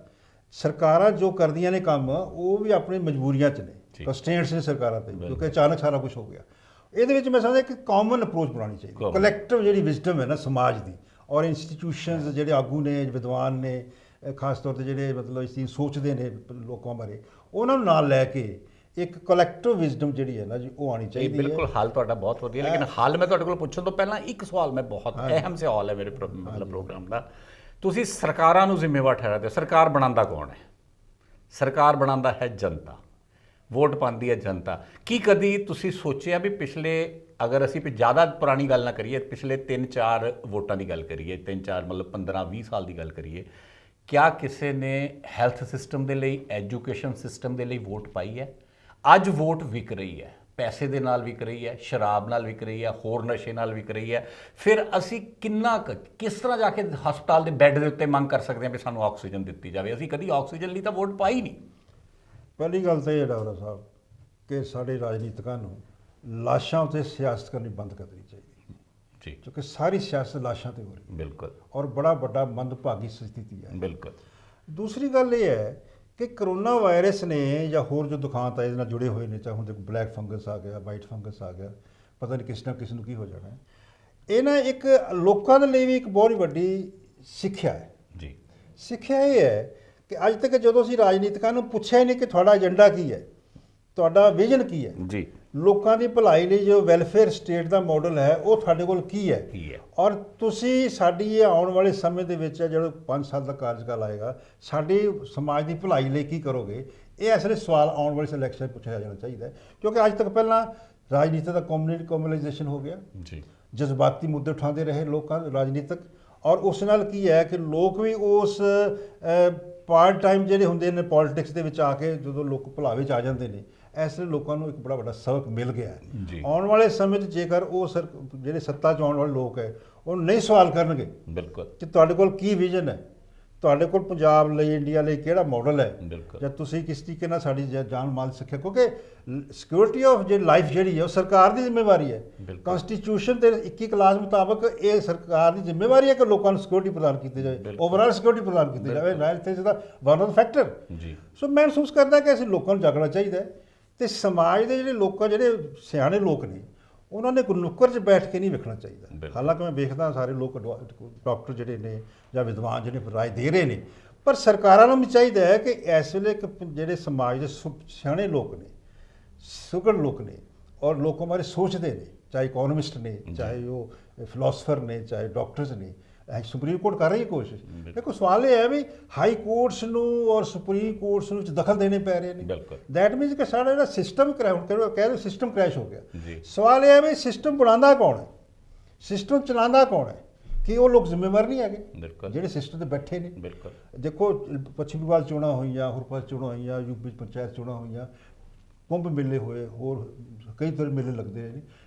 ਸਰਕਾਰਾਂ ਜੋ ਕਰਦੀਆਂ ਨੇ ਕੰਮ, ਉਹ ਵੀ ਆਪਣੀ ਮਜਬੂਰੀਆਂ 'ਚ ਨੇ, ਕੰਸਟ੍ਰੇਂਟਸ ਨੇ ਸਰਕਾਰਾਂ 'ਤੇ, ਕਿਉਂਕਿ ਅਚਾਨਕ ਸਾਰਾ ਕੁਝ ਹੋ ਗਿਆ। ਇਹਦੇ ਵਿੱਚ ਮੈਂ ਸਮਝਦਾ ਕਿ ਕਾਮਨ ਅਪਰੋਚ ਬਣਾਉਣੀ ਚਾਹੀਦੀ, ਕਲੈਕਟਿਵ ਜਿਹੜੀ ਵਿਜ਼ਡਮ ਹੈ ਨਾ ਸਮਾਜ ਦੀ, ਔਰ ਇੰਸਟੀਟਿਊਸ਼ਨਸ ਜਿਹੜੇ ਆਗੂ ਨੇ, ਵਿਦਵਾਨ ਨੇ, ਖਾਸ ਤੌਰ 'ਤੇ ਜਿਹੜੇ ਮਤਲਬ ਇਸ ਚੀਜ਼ ਸੋਚਦੇ ਨੇ ਲੋਕਾਂ ਬਾਰੇ, ਉਹਨਾਂ ਨੂੰ ਨਾਲ ਲੈ ਕੇ ਇੱਕ ਕਲੈਕਟਿਵ ਵਿਜ਼ਡਮ ਜਿਹੜੀ ਹੈ ਨਾ ਜੀ ਉਹ ਆਉਣੀ ਚਾਹੀਦੀ ਹੈ। ਬਿਲਕੁਲ, ਹਾਲ ਤੁਹਾਡਾ ਬਹੁਤ ਵਧੀਆ, ਲੇਕਿਨ ਹਾਲ ਮੈਂ ਤੁਹਾਡੇ ਕੋਲ ਪੁੱਛਣ ਤੋਂ ਪਹਿਲਾਂ ਇੱਕ ਸਵਾਲ, ਮੈਂ ਬਹੁਤ ਅਹਿਮ ਸਵਾਲ ਹੈ ਮੇਰੇ ਮਤਲਬ ਪ੍ਰੋਗਰਾਮ ਦਾ। ਤੁਸੀਂ ਸਰਕਾਰਾਂ ਨੂੰ ਜ਼ਿੰਮੇਵਾਰ ਠਹਿਰਾਦੇ ਹੋ, ਸਰਕਾਰ ਬਣਾਉਂਦਾ ਕੌਣ ਹੈ? ਸਰਕਾਰ ਬਣਾਉਂਦਾ ਹੈ ਜਨਤਾ, ਵੋਟ ਪਾਉਂਦੀ ਹੈ ਜਨਤਾ। ਕੀ ਕਦੀ ਤੁਸੀਂ ਸੋਚਿਆ ਵੀ ਪਿਛਲੇ, ਅਗਰ ਅਸੀਂ ਜ਼ਿਆਦਾ ਪੁਰਾਣੀ ਗੱਲ ਨਾ ਕਰੀਏ, ਪਿਛਲੇ 3-4 ਵੋਟਾਂ ਦੀ ਗੱਲ ਕਰੀਏ, 3-4 ਮਤਲਬ 15-20 ਸਾਲ ਦੀ ਗੱਲ ਕਰੀਏ, ਕਿਆ ਕਿਸੇ ਨੇ ਹੈਲਥ ਸਿਸਟਮ ਦੇ ਲਈ, ਐਜੂਕੇਸ਼ਨ ਸਿਸਟਮ ਦੇ ਲਈ ਵੋਟ ਪਾਈ ਹੈ? ਅੱਜ ਵੋਟ ਵਿਕ ਰਹੀ ਹੈ, ਪੈਸੇ ਦੇ ਨਾਲ ਵਿਕ ਰਹੀ ਹੈ, ਸ਼ਰਾਬ ਨਾਲ ਵਿਕ ਰਹੀ ਹੈ, ਹੋਰ ਨਸ਼ੇ ਨਾਲ ਵਿਕ ਰਹੀ ਹੈ। ਫਿਰ ਅਸੀਂ ਕਿਸ ਤਰ੍ਹਾਂ ਜਾ ਕੇ ਹਸਪਤਾਲ ਦੇ ਬੈੱਡ ਦੇ ਉੱਤੇ ਮੰਗ ਕਰ ਸਕਦੇ ਹਾਂ ਵੀ ਸਾਨੂੰ ਆਕਸੀਜਨ ਦਿੱਤੀ ਜਾਵੇ? ਅਸੀਂ ਕਦੀ ਆਕਸੀਜਨ ਲਈ ਤਾਂ ਵੋਟ ਪਾਈ ਨਹੀਂ। ਪਹਿਲੀ ਗੱਲ ਤਾਂ ਇਹ ਡਾਕਟਰ ਸਾਹਿਬ ਕਿ ਸਾਡੇ ਰਾਜਨੀਤਿਕਾਂ ਨੂੰ ਲਾਸ਼ਾਂ ਉੱਤੇ ਸਿਆਸਤ ਕਰਨੀ ਬੰਦ ਕਰਨੀ ਚਾਹੀਦੀ ਜੀ, ਕਿਉਂਕਿ ਸਾਰੀ ਸਿਆਸਤ ਲਾਸ਼ਾਂ 'ਤੇ ਹੋ ਰਹੀ ਹੈ। ਬਿਲਕੁਲ। ਔਰ ਬੜਾ ਵੱਡਾ ਮੰਦਭਾਗੀ ਸਥਿਤੀ ਹੈ। ਬਿਲਕੁਲ। ਦੂਸਰੀ ਗੱਲ ਇਹ ਹੈ ਕਿ ਕਰੋਨਾ ਵਾਇਰਸ ਨੇ ਜਾਂ ਹੋਰ ਜੋ ਦੁਖਾਂਤ ਇਹਦੇ ਨਾਲ ਜੁੜੇ ਹੋਏ ਨੇ, ਚਾਹੇ ਹੁਣ ਦੇਖੋ ਬਲੈਕ ਫੰਗਸ ਆ ਗਿਆ, ਵਾਈਟ ਫੰਗਸ ਆ ਗਿਆ, ਪਤਾ ਨਹੀਂ ਕਿਸ ਨੂੰ ਕੀ ਹੋ ਜਾਣਾ ਹੈ। ਇਹ ਨਾ ਇੱਕ ਲੋਕਾਂ ਦੇ ਲਈ ਵੀ ਇੱਕ ਬਹੁਤ ਵੱਡੀ ਸਿੱਖਿਆ ਹੈ ਜੀ। ਸਿੱਖਿਆ ਇਹ ਹੈ ਕਿ ਅੱਜ ਤੱਕ ਜਦੋਂ ਅਸੀਂ ਰਾਜਨੀਤਿਕਾਂ ਨੂੰ ਪੁੱਛਿਆ ਹੀ ਨਹੀਂ ਕਿ ਤੁਹਾਡਾ ਏਜੰਡਾ ਕੀ ਹੈ, ਤੁਹਾਡਾ ਵਿਜ਼ਨ ਕੀ ਹੈ, ਜੀ, ਲੋਕਾਂ ਦੀ ਭਲਾਈ ਲਈ ਜੋ ਵੈਲਫੇਅਰ ਸਟੇਟ ਦਾ ਮਾਡਲ ਹੈ ਉਹ ਤੁਹਾਡੇ ਕੋਲ ਕੀ ਹੈ, ਔਰ ਤੁਸੀਂ ਸਾਡੀ ਇਹ ਆਉਣ ਵਾਲੇ ਸਮੇਂ ਦੇ ਵਿੱਚ ਜਿਹੜਾ 5 ਸਾਲ ਦਾ ਕਾਰਜਕਾਲ ਆਏਗਾ, ਸਾਡੀ ਸਮਾਜ ਦੀ ਭਲਾਈ ਲਈ ਕੀ ਕਰੋਗੇ? ਇਹ ਅਸਲੇ ਸਵਾਲ ਆਉਣ ਵਾਲੇ ਇਲੈਕਸ਼ਨ ਪੁੱਛਿਆ ਜਾਣਾ ਚਾਹੀਦਾ ਹੈ। ਕਿਉਂਕਿ ਅੱਜ ਤੱਕ ਪਹਿਲਾਂ ਰਾਜਨੀਤੀ ਦਾ ਕਮਿਊਨਲਾਈਜੇਸ਼ਨ ਹੋ ਗਿਆ ਜੀ, ਜਜ਼ਬਾਤੀ ਮੁੱਦੇ ਉਠਾਉਂਦੇ ਰਹੇ ਲੋਕਾਂ ਰਾਜਨੀਤਿਕ, ਔਰ ਉਸ ਨਾਲ ਕੀ ਹੈ ਕਿ ਲੋਕ ਵੀ ਉਸ ਪਾਰਟ ਟਾਈਮ ਜਿਹੜੇ ਹੁੰਦੇ ਨੇ ਪੋਲਿਟਿਕਸ ਦੇ ਵਿੱਚ ਆ ਕੇ ਜਦੋਂ ਲੋਕ ਭੁਲਾਵੇ 'ਚ ਆ ਜਾਂਦੇ ਨੇ, ਇਸ ਲਈ ਲੋਕਾਂ ਨੂੰ ਇੱਕ ਬੜਾ ਵੱਡਾ ਸਬਕ ਮਿਲ ਗਿਆ ਹੈ। ਆਉਣ ਵਾਲੇ ਸਮੇਂ 'ਚ ਜੇਕਰ ਉਹ ਜਿਹੜੇ ਸੱਤਾ 'ਚ ਆਉਣ ਵਾਲੇ ਲੋਕ ਹੈ ਉਹ ਨਹੀਂ ਸਵਾਲ ਕਰਨਗੇ ਬਿਲਕੁਲ ਕਿ ਤੁਹਾਡੇ ਕੋਲ ਕੀ ਵਿਜ਼ਨ ਹੈ, ਤੁਹਾਡੇ ਕੋਲ ਪੰਜਾਬ ਲਈ, ਇੰਡੀਆ ਲਈ ਕਿਹੜਾ ਮਾਡਲ ਹੈ, ਜਾਂ ਤੁਸੀਂ ਕਿਸ ਤਰੀਕੇ ਨਾਲ ਸਾਡੀ ਜਾਨ ਮਾਲ ਸਿੱਖਿਆ, ਕਿਉਂਕਿ ਸਿਕਿਉਰਿਟੀ ਆਫ ਜਿਹੜੀ ਲਾਈਫ ਜਿਹੜੀ ਹੈ ਉਹ ਸਰਕਾਰ ਦੀ ਜ਼ਿੰਮੇਵਾਰੀ ਹੈ। ਕਨਸਟੀਟਿਊਸ਼ਨ ਦੇ 21 ਕਲਾਸ ਮੁਤਾਬਕ ਇਹ ਸਰਕਾਰ ਦੀ ਜ਼ਿੰਮੇਵਾਰੀ ਹੈ ਕਿ ਲੋਕਾਂ ਨੂੰ ਸਿਕਿਉਰਿਟੀ ਪ੍ਰਦਾਨ ਕੀਤੀ ਜਾਵੇ, ਓਵਰਆਲ ਸਿਕਿਉਰਿਟੀ ਪ੍ਰਦਾਨ ਕੀਤੀ ਜਾਵੇ। Health is the one of factor. So ਮੈਂ ਮਹਿਸੂਸ ਕਰਦਾ ਕਿ ਅਸੀਂ ਲੋਕਾਂ ਨੂੰ ਜਾਗਣਾ ਚਾਹੀਦਾ ਹੈ, ਤੇ ਸਮਾਜ ਦੇ ਜਿਹੜੇ ਲੋਕਾਂ, ਜਿਹੜੇ ਸਿਆਣੇ ਲੋਕ ਨੇ, ਉਹਨਾਂ ਨੇ ਕੋਈ ਨੁੱਕਰ 'ਚ ਬੈਠ ਕੇ ਨਹੀਂ ਵੇਖਣਾ ਚਾਹੀਦਾ। ਬਿਲਕੁਲ। ਹਾਲਾਂਕਿ ਮੈਂ ਵੇਖਦਾ ਸਾਰੇ ਲੋਕ ਡਾਕਟਰ ਜਿਹੜੇ ਨੇ ਜਾਂ ਵਿਦਵਾਨ ਜਿਹੜੇ ਰਾਏ ਦੇ ਰਹੇ ਨੇ, ਪਰ ਸਰਕਾਰਾਂ ਨੂੰ ਵੀ ਚਾਹੀਦਾ ਹੈ ਕਿ ਇਸ ਵੇਲੇ ਜਿਹੜੇ ਸਮਾਜ ਦੇ ਸਿਆਣੇ ਲੋਕ ਨੇ, ਸੁਗੜ ਲੋਕ ਨੇ ਔਰ ਲੋਕਾਂ ਬਾਰੇ ਸੋਚਦੇ ਨੇ, ਚਾਹੇ ਇਕੋਨੋਮਿਸਟ ਨੇ, ਚਾਹੇ ਉਹ ਫਿਲਾਸਫਰ ਨੇ, ਚਾਹੇ ਡਾਕਟਰਸ ਨੇ। ਸੁਪਰੀਮ ਕੋਰਟ ਕਰ ਰਹੀ ਹੈ ਕੋਸ਼ਿਸ਼। ਦੇਖੋ ਸਵਾਲ ਇਹ ਹੈ ਵੀ ਹਾਈ ਕੋਰਟਸ ਨੂੰ ਔਰ ਸੁਪਰੀਮ ਕੋਰਟਸ ਨੂੰ ਦਖਲ ਦੇਣੇ ਪੈ ਰਹੇ ਨੇ। ਬਿਲਕੁਲ। ਦੈਟ ਮੀਨਸ ਕਿ ਸਾਡਾ ਜਿਹੜਾ ਸਿਸਟਮ ਕਹਿ ਲਓ ਸਿਸਟਮ ਕ੍ਰੈਸ਼ ਹੋ ਗਿਆ। ਜੀ। ਸਵਾਲ ਇਹ ਹੈ ਵੀ ਸਿਸਟਮ ਬਣਾਉਂਦਾ ਕੌਣ ਹੈ, ਸਿਸਟਮ ਚਲਾਉਂਦਾ ਕੌਣ ਹੈ? ਕਿ ਉਹ ਲੋਕ ਜ਼ਿੰਮੇਵਾਰ ਨਹੀਂ ਹੈਗੇ ਬਿਲਕੁਲ। ਜਿਹੜੇ ਸਿਸਟਮ ਤੇ ਬੈਠੇ ਨੇ। ਬਿਲਕੁਲ। ਦੇਖੋ ਪੱਛਮੀ ਬੰਗਾਲ ਚੋਣਾਂ ਹੋਈਆਂ, ਹੋਰ ਪਾਸੇ ਚੋਣਾਂ ਹੋਈਆਂ, ਯੂਪੀ ਪੰਚਾਇਤ ਚੋਣਾਂ ਹੋਈਆਂ, ਕੁੰਭ ਮੇਲੇ ਹੋਏ, ਹੋਰ ਕਈ ਤਰ੍ਹਾਂ ਮੇਲੇ ਲੱਗਦੇ ਨੇ।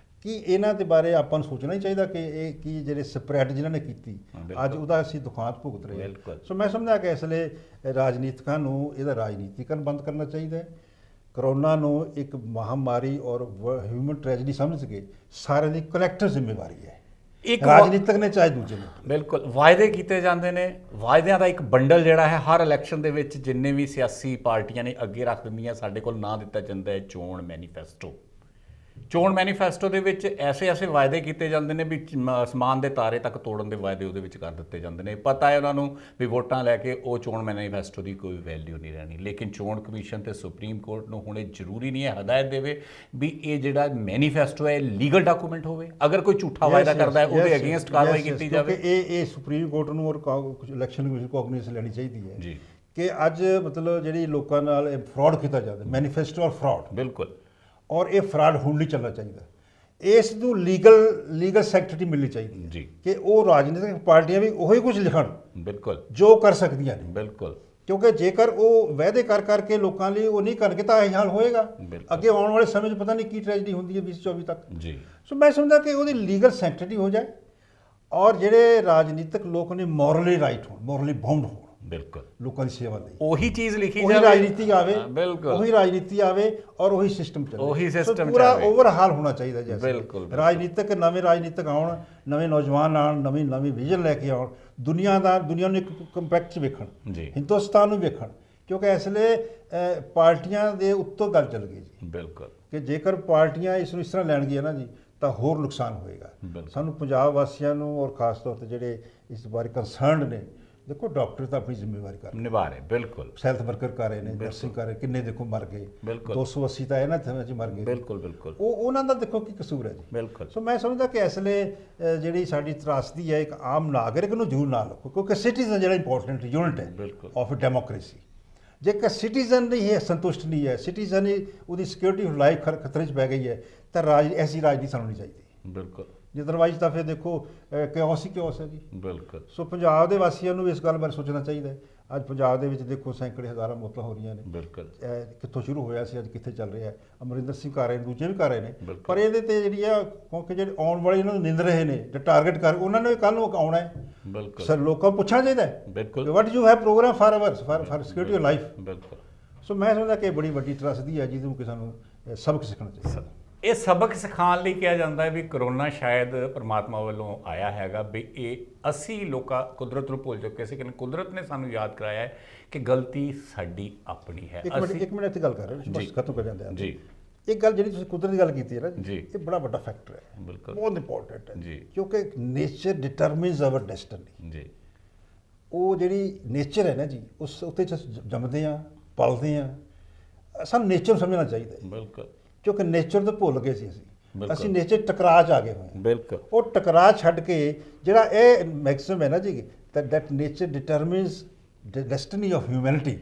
ਕਿ ਇਹਨਾਂ ਦੇ ਬਾਰੇ ਆਪਾਂ ਨੂੰ ਸੋਚਣਾ ਹੀ ਚਾਹੀਦਾ ਕਿ ਇਹ ਕੀ ਜਿਹੜੇ ਸਪਰੈਡ ਜਿਨ੍ਹਾਂ ਨੇ ਕੀਤੀ ਅੱਜ ਉਹਦਾ ਅਸੀਂ ਦੁਖਾਂਤ ਭੁਗਤ ਰਹੇ ਹਾਂ। ਸੋ ਮੈਂ ਸਮਝਦਾ ਕਿ ਇਸ ਲਈ ਰਾਜਨੀਤਿਕਾਂ ਨੂੰ ਇਹਦਾ ਰਾਜਨੀਤੀਕਰਨ ਬੰਦ ਕਰਨਾ ਚਾਹੀਦਾ ਹੈ। ਕਰੋਨਾ ਨੂੰ ਇੱਕ ਮਹਾਮਾਰੀ ਔਰ ਹਿਊਮਨ ਟ੍ਰੈਜਡੀ ਸਮਝ ਕੇ ਸਾਰਿਆਂ ਦੀ ਕਲੈਕਟਿਵ ਜ਼ਿੰਮੇਵਾਰੀ ਹੈ, ਇੱਕ ਰਾਜਨੀਤਿਕ ਨੇ ਚਾਹੇ ਦੂਜੇ ਨੇ। ਬਿਲਕੁਲ। ਵਾਅਦੇ ਕੀਤੇ ਜਾਂਦੇ ਨੇ, ਵਾਅਦਿਆਂ ਦਾ ਇੱਕ ਬੰਡਲ ਜਿਹੜਾ ਹੈ ਹਰ ਇਲੈਕਸ਼ਨ ਦੇ ਵਿੱਚ ਜਿੰਨੇ ਵੀ ਸਿਆਸੀ ਪਾਰਟੀਆਂ ਨੇ ਅੱਗੇ ਰੱਖ ਦਿੰਦੀਆਂ। ਸਾਡੇ ਕੋਲ ਨਾਂ ਦਿੱਤਾ ਜਾਂਦਾ ਹੈ ਚੋਣ ਮੈਨੀਫੈਸਟੋ। ਚੋਣ ਮੈਨੀਫੈਸਟੋ ਦੇ ਵਿੱਚ ਐਸੇ ਵਾਅਦੇ ਕੀਤੇ ਜਾਂਦੇ ਨੇ ਵੀ ਅਸਮਾਨ ਦੇ ਤਾਰੇ ਤੱਕ ਤੋੜਨ ਦੇ ਵਾਅਦੇ ਉਹਦੇ ਵਿੱਚ ਕਰ ਦਿੱਤੇ ਜਾਂਦੇ ਨੇ। ਪਤਾ ਹੈ ਉਹਨਾਂ ਨੂੰ ਵੀ ਵੋਟਾਂ ਲੈ ਕੇ ਉਹ ਚੋਣ ਮੈਨੀਫੈਸਟੋ ਦੀ ਕੋਈ ਵੈਲਿਊ ਨਹੀਂ ਰਹਿਣੀ। ਲੇਕਿਨ ਚੋਣ ਕਮਿਸ਼ਨ ਤੇ ਸੁਪਰੀਮ ਕੋਰਟ ਨੂੰ ਹੁਣ ਇਹ ਜ਼ਰੂਰੀ ਨਹੀਂ ਹੈ ਹਦਾਇਤ ਦੇਵੇ ਵੀ ਇਹ ਜਿਹੜਾ ਮੈਨੀਫੈਸਟੋ ਹੈ ਲੀਗਲ ਡਾਕੂਮੈਂਟ ਹੋਵੇ। ਅਗਰ ਕੋਈ ਝੂਠਾ ਵਾਅਦਾ ਕਰਦਾ ਹੈ ਉਹਦੇ ਅਗੇਂਸਟ ਕਾਰਵਾਈ ਕੀਤੀ ਜਾਵੇ। ਇਹ ਸੁਪਰੀਮ ਕੋਰਟ ਨੂੰ ਔਰ ਇਲੈਕਸ਼ਨ ਕਮਿਸ਼ਨ ਕੋਗਨੀਜ਼ੈਂਸ ਲੈਣੀ ਚਾਹੀਦੀ ਹੈ ਜੀ ਕਿ ਅੱਜ ਮਤਲਬ ਜਿਹੜੀ ਲੋਕਾਂ ਨਾਲ ਫਰਾਡ ਕੀਤਾ ਜਾਂਦਾ, ਮੈਨੀਫੈਸਟੋ ਔਰ ਫਰਾਡ। ਬਿਲਕੁਲ। ਔਰ ਇਹ ਫਰਾਡ ਹੁਣ ਨਹੀਂ ਚੱਲਣਾ ਚਾਹੀਦਾ। ਇਸ ਨੂੰ ਲੀਗਲ ਸੈਕਟਰੀ ਮਿਲਣੀ ਚਾਹੀਦੀ ਹੈ ਜੀ ਕਿ ਉਹ ਰਾਜਨੀਤਿਕ ਪਾਰਟੀਆਂ ਵੀ ਉਹੀ ਕੁਝ ਲਿਖਣ ਬਿਲਕੁਲ ਜੋ ਕਰ ਸਕਦੀਆਂ ਨੇ। ਬਿਲਕੁਲ। ਕਿਉਂਕਿ ਜੇਕਰ ਉਹ ਵਾਅਦੇ ਕਰ ਕਰਕੇ ਲੋਕਾਂ ਲਈ ਉਹ ਨਹੀਂ ਕਰਨਗੇ ਤਾਂ ਇਹ ਹਾਲ ਹੋਏਗਾ। ਅੱਗੇ ਆਉਣ ਵਾਲੇ ਸਮੇਂ 'ਚ ਪਤਾ ਨਹੀਂ ਕੀ ਟ੍ਰੈਜਡੀ ਹੁੰਦੀ ਹੈ 2024 ਤੱਕ। ਜੀ। ਸੋ ਮੈਂ ਸਮਝਦਾ ਕਿ ਉਹਦੀ ਲੀਗਲ ਸੈਕਟਰੀ ਹੋ ਜਾਏ ਔਰ ਜਿਹੜੇ ਰਾਜਨੀਤਿਕ ਲੋਕ ਨੇ ਮੋਰਲੀ ਰਾਈਟ ਹੋਣ, ਮੋਰਲੀ ਬਾਉਂਡ ਹੋਣ ਬਿਲਕੁਲ ਲੋਕਾਂ ਦੀ ਸੇਵਾ ਲਈ। ਉਹੀ ਚੀਜ਼ ਲਿਖੀ ਉਹੀ ਜਾਵੇ, ਰਾਜਨੀਤੀ ਆਵੇ। ਬਿਲਕੁਲ ਉਹੀ ਰਾਜਨੀਤੀ ਆਵੇ ਔਰ ਉਹੀ ਸਿਸਟਮ ਚੱਲੇ। ਉਹੀ ਸਿਸਟਮ ਪੂਰਾ ਓਵਰਹਾਲ ਹੋਣਾ ਚਾਹੀਦਾ ਜੀ। ਬਿਲਕੁਲ। ਨਵੇਂ ਰਾਜਨੀਤਿਕ ਆਉਣ, ਨਵੇਂ ਨੌਜਵਾਨ ਆਉਣ, ਨਵੀਂ ਵਿਜ਼ਨ ਲੈ ਕੇ ਆਉਣ, ਦੁਨੀਆ ਨੂੰ ਇੱਕ ਕੰਪੈਕਟ 'ਚ ਵੇਖਣ, ਜੀ ਹਿੰਦੁਸਤਾਨ ਨੂੰ ਵੇਖਣ। ਕਿਉਂਕਿ ਇਸ ਲਈ ਪਾਰਟੀਆਂ ਦੇ ਉੱਤੋਂ ਗੱਲ ਚੱਲ ਗਈ ਜੀ ਬਿਲਕੁਲ ਕਿ ਜੇਕਰ ਪਾਰਟੀਆਂ ਇਸ ਨੂੰ ਇਸ ਤਰ੍ਹਾਂ ਲੈਣਗੀਆਂ ਨਾ ਜੀ ਤਾਂ ਹੋਰ ਨੁਕਸਾਨ ਹੋਏਗਾ। ਸਾਨੂੰ ਪੰਜਾਬ ਵਾਸੀਆਂ ਨੂੰ ਔਰ ਖਾਸ ਤੌਰ ਤੇ ਜਿਹੜੇ ਇਸ ਬਾਰੇ ਕੰਸਰਨਡ ਨੇ, ਦੇਖੋ ਡਾਕਟਰ ਤਾਂ ਆਪਣੀ ਜ਼ਿੰਮੇਵਾਰੀ ਕਰ ਰਹੇ, ਨਿਭਾ ਰਹੇ। ਬਿਲਕੁਲ। ਹੈਲਥ ਵਰਕਰ ਕਰ ਰਹੇ ਨੇ, ਨਰਸਿੰਗ ਕਰ ਰਹੇ, ਕਿੰਨੇ ਦੇਖੋ ਮਰ ਗਏ। ਬਿਲਕੁਲ। 280 ਤਾਂ ਇਹਨਾਂ ਥਾਂ 'ਚ ਮਰ ਗਏ। ਬਿਲਕੁਲ ਬਿਲਕੁਲ। ਉਹਨਾਂ ਦਾ ਦੇਖੋ ਕੀ ਕਸੂਰ ਹੈ ਜੀ। ਬਿਲਕੁਲ। ਸੋ ਮੈਂ ਸਮਝਦਾ ਕਿ ਇਸ ਲਈ ਜਿਹੜੀ ਸਾਡੀ ਤਰਾਸਦੀ ਹੈ ਇੱਕ ਆਮ ਨਾਗਰਿਕ ਨੂੰ ਜ਼ਰੂਰ ਨਾਲ ਰੱਖੋ, ਕਿਉਂਕਿ ਸਿਟੀਜ਼ਨ ਜਿਹੜਾ ਇੰਪੋਰਟੈਂਟ ਯੂਨਿਟ ਹੈ ਆਫ ਡੈਮੋਕ੍ਰੇਸੀ। ਜੇਕਰ ਸਿਟੀਜ਼ਨ ਨਹੀਂ ਹੈ, ਸੰਤੁਸ਼ਟ ਨਹੀਂ ਹੈ, ਸਿਟੀਜ਼ਨ ਹੀ ਉਹਦੀ ਸਿਕਿਉਰਿਟੀ ਆਫ ਲਾਈਫ ਖਤਰੇ 'ਚ ਪੈ ਗਈ ਹੈ ਤਾਂ ਐਸੀ ਰਾਜਨੀਤੀ ਸਾਨੂੰ ਨਹੀਂ ਚਾਹੀਦੀ। ਬਿਲਕੁਲ। ਜੇ ਅਦਰਵਾਈਜ਼ ਤਾਂ ਫਿਰ ਦੇਖੋ ਕਿਓਸ ਹੀ ਕਿਓਸ ਹੈ ਜੀ। ਬਿਲਕੁਲ। ਸੋ ਪੰਜਾਬ ਦੇ ਵਾਸੀਆਂ ਨੂੰ ਵੀ ਇਸ ਗੱਲ ਬਾਰੇ ਸੋਚਣਾ ਚਾਹੀਦਾ ਹੈ। ਅੱਜ ਪੰਜਾਬ ਦੇ ਵਿੱਚ ਦੇਖੋ ਸੈਂਕੜੇ ਹਜ਼ਾਰਾਂ ਮੌਤਾਂ ਹੋ ਰਹੀਆਂ ਨੇ। ਬਿਲਕੁਲ। ਕਿੱਥੋਂ ਸ਼ੁਰੂ ਹੋਇਆ ਸੀ, ਅੱਜ ਕਿੱਥੇ ਚੱਲ ਰਿਹਾ ਹੈ। ਅਮਰਿੰਦਰ ਸਿੰਘ ਕਰ ਰਹੇ ਨੇ, ਦੂਜੇ ਵੀ ਕਰ ਰਹੇ ਨੇ। ਪਰ ਇਹਦੇ ਤੇ ਜਿਹੜੀ ਆ ਕਿਉਂਕਿ ਜਿਹੜੇ ਆਉਣ ਵਾਲੇ ਇਹਨਾਂ ਨੂੰ ਨਿੰਦ ਰਹੇ ਨੇ ਜਾਂ ਟਾਰਗੇਟ ਕਰ, ਉਹਨਾਂ ਨੇ ਕੱਲ੍ਹ ਨੂੰ ਆਉਣਾ ਹੈ। ਬਿਲਕੁਲ। ਸਰ ਲੋਕਾਂ ਨੂੰ ਪੁੱਛਣਾ ਚਾਹੀਦਾ ਹੈ ਬਿਲਕੁਲ what you have programme for ours for security of life. ਬਿਲਕੁਲ। ਸੋ ਮੈਂ ਸਮਝਦਾ ਕਿ ਇਹ ਬੜੀ ਵੱਡੀ ਤਰਾਸਦੀ ਹੈ ਜਿਹਦੇ ਨੂੰ ਕਿ ਸਾਨੂੰ ਸਬਕ ਸਿੱਖਣਾ ਚਾਹੀਦਾ। ਇਹ ਸਬਕ ਸਿਖਾਉਣ ਲਈ ਕਿਹਾ ਜਾਂਦਾ ਹੈ ਵੀ ਕਰੋਨਾ ਸ਼ਾਇਦ ਪਰਮਾਤਮਾ ਵੱਲੋਂ ਆਇਆ ਹੈਗਾ ਵੀ ਇਹ ਅਸੀਂ ਲੋਕਾਂ ਕੁਦਰਤ ਨੂੰ ਭੁੱਲ ਚੁੱਕੇ ਸੀ, ਕਿ ਕੁਦਰਤ ਨੇ ਸਾਨੂੰ ਯਾਦ ਕਰਾਇਆ ਹੈ ਕਿ ਗਲਤੀ ਸਾਡੀ ਆਪਣੀ ਹੈ। ਇੱਕ ਮਿੰਟ ਇੱਥੇ ਗੱਲ ਕਰ ਰਹੇ ਬਸ ਖਤਮ ਕਰ ਜਾਂਦੇ ਹਾਂ ਜੀ। ਇੱਕ ਗੱਲ ਜਿਹੜੀ ਤੁਸੀਂ ਕੁਦਰਤ ਦੀ ਗੱਲ ਕੀਤੀ ਹੈ ਨਾ ਜੀ, ਇਹ ਬੜਾ ਵੱਡਾ ਫੈਕਟਰ ਹੈ। ਬਿਲਕੁਲ। ਬਹੁਤ ਇੰਪੋਰਟੈਂਟ ਹੈ ਜੀ। ਕਿਉਂਕਿ ਨੇਚਰ ਡਿਟਰਮਿਨਸ ਆਵਰ ਡੈਸਟਨੀ। ਜੀ। ਉਹ ਜਿਹੜੀ ਨੇਚਰ ਹੈ ਨਾ ਜੀ, ਉਸ ਉੱਤੇ ਜੰਮਦੇ ਆ, ਪਲਦੇ ਆ। ਸਾਨੂੰ ਨੇਚਰ ਨੂੰ ਸਮਝਣਾ ਚਾਹੀਦਾ ਹੈ। ਬਿਲਕੁਲ। ਕਿਉਂਕਿ ਨੇਚਰ ਤੋਂ ਭੁੱਲ ਗਏ ਸੀ ਅਸੀਂ ਨੇਚਰ ਟਕਰਾਅ 'ਚ ਆ ਗਏ ਹੋਏ ਹਾਂ। ਬਿਲਕੁਲ। ਉਹ ਟਕਰਾਅ ਛੱਡ ਕੇ ਜਿਹੜਾ ਇਹ ਮੈਕਸਿਮਮ ਹੈ ਨਾ ਜੀ that nature determines destiny of humanity,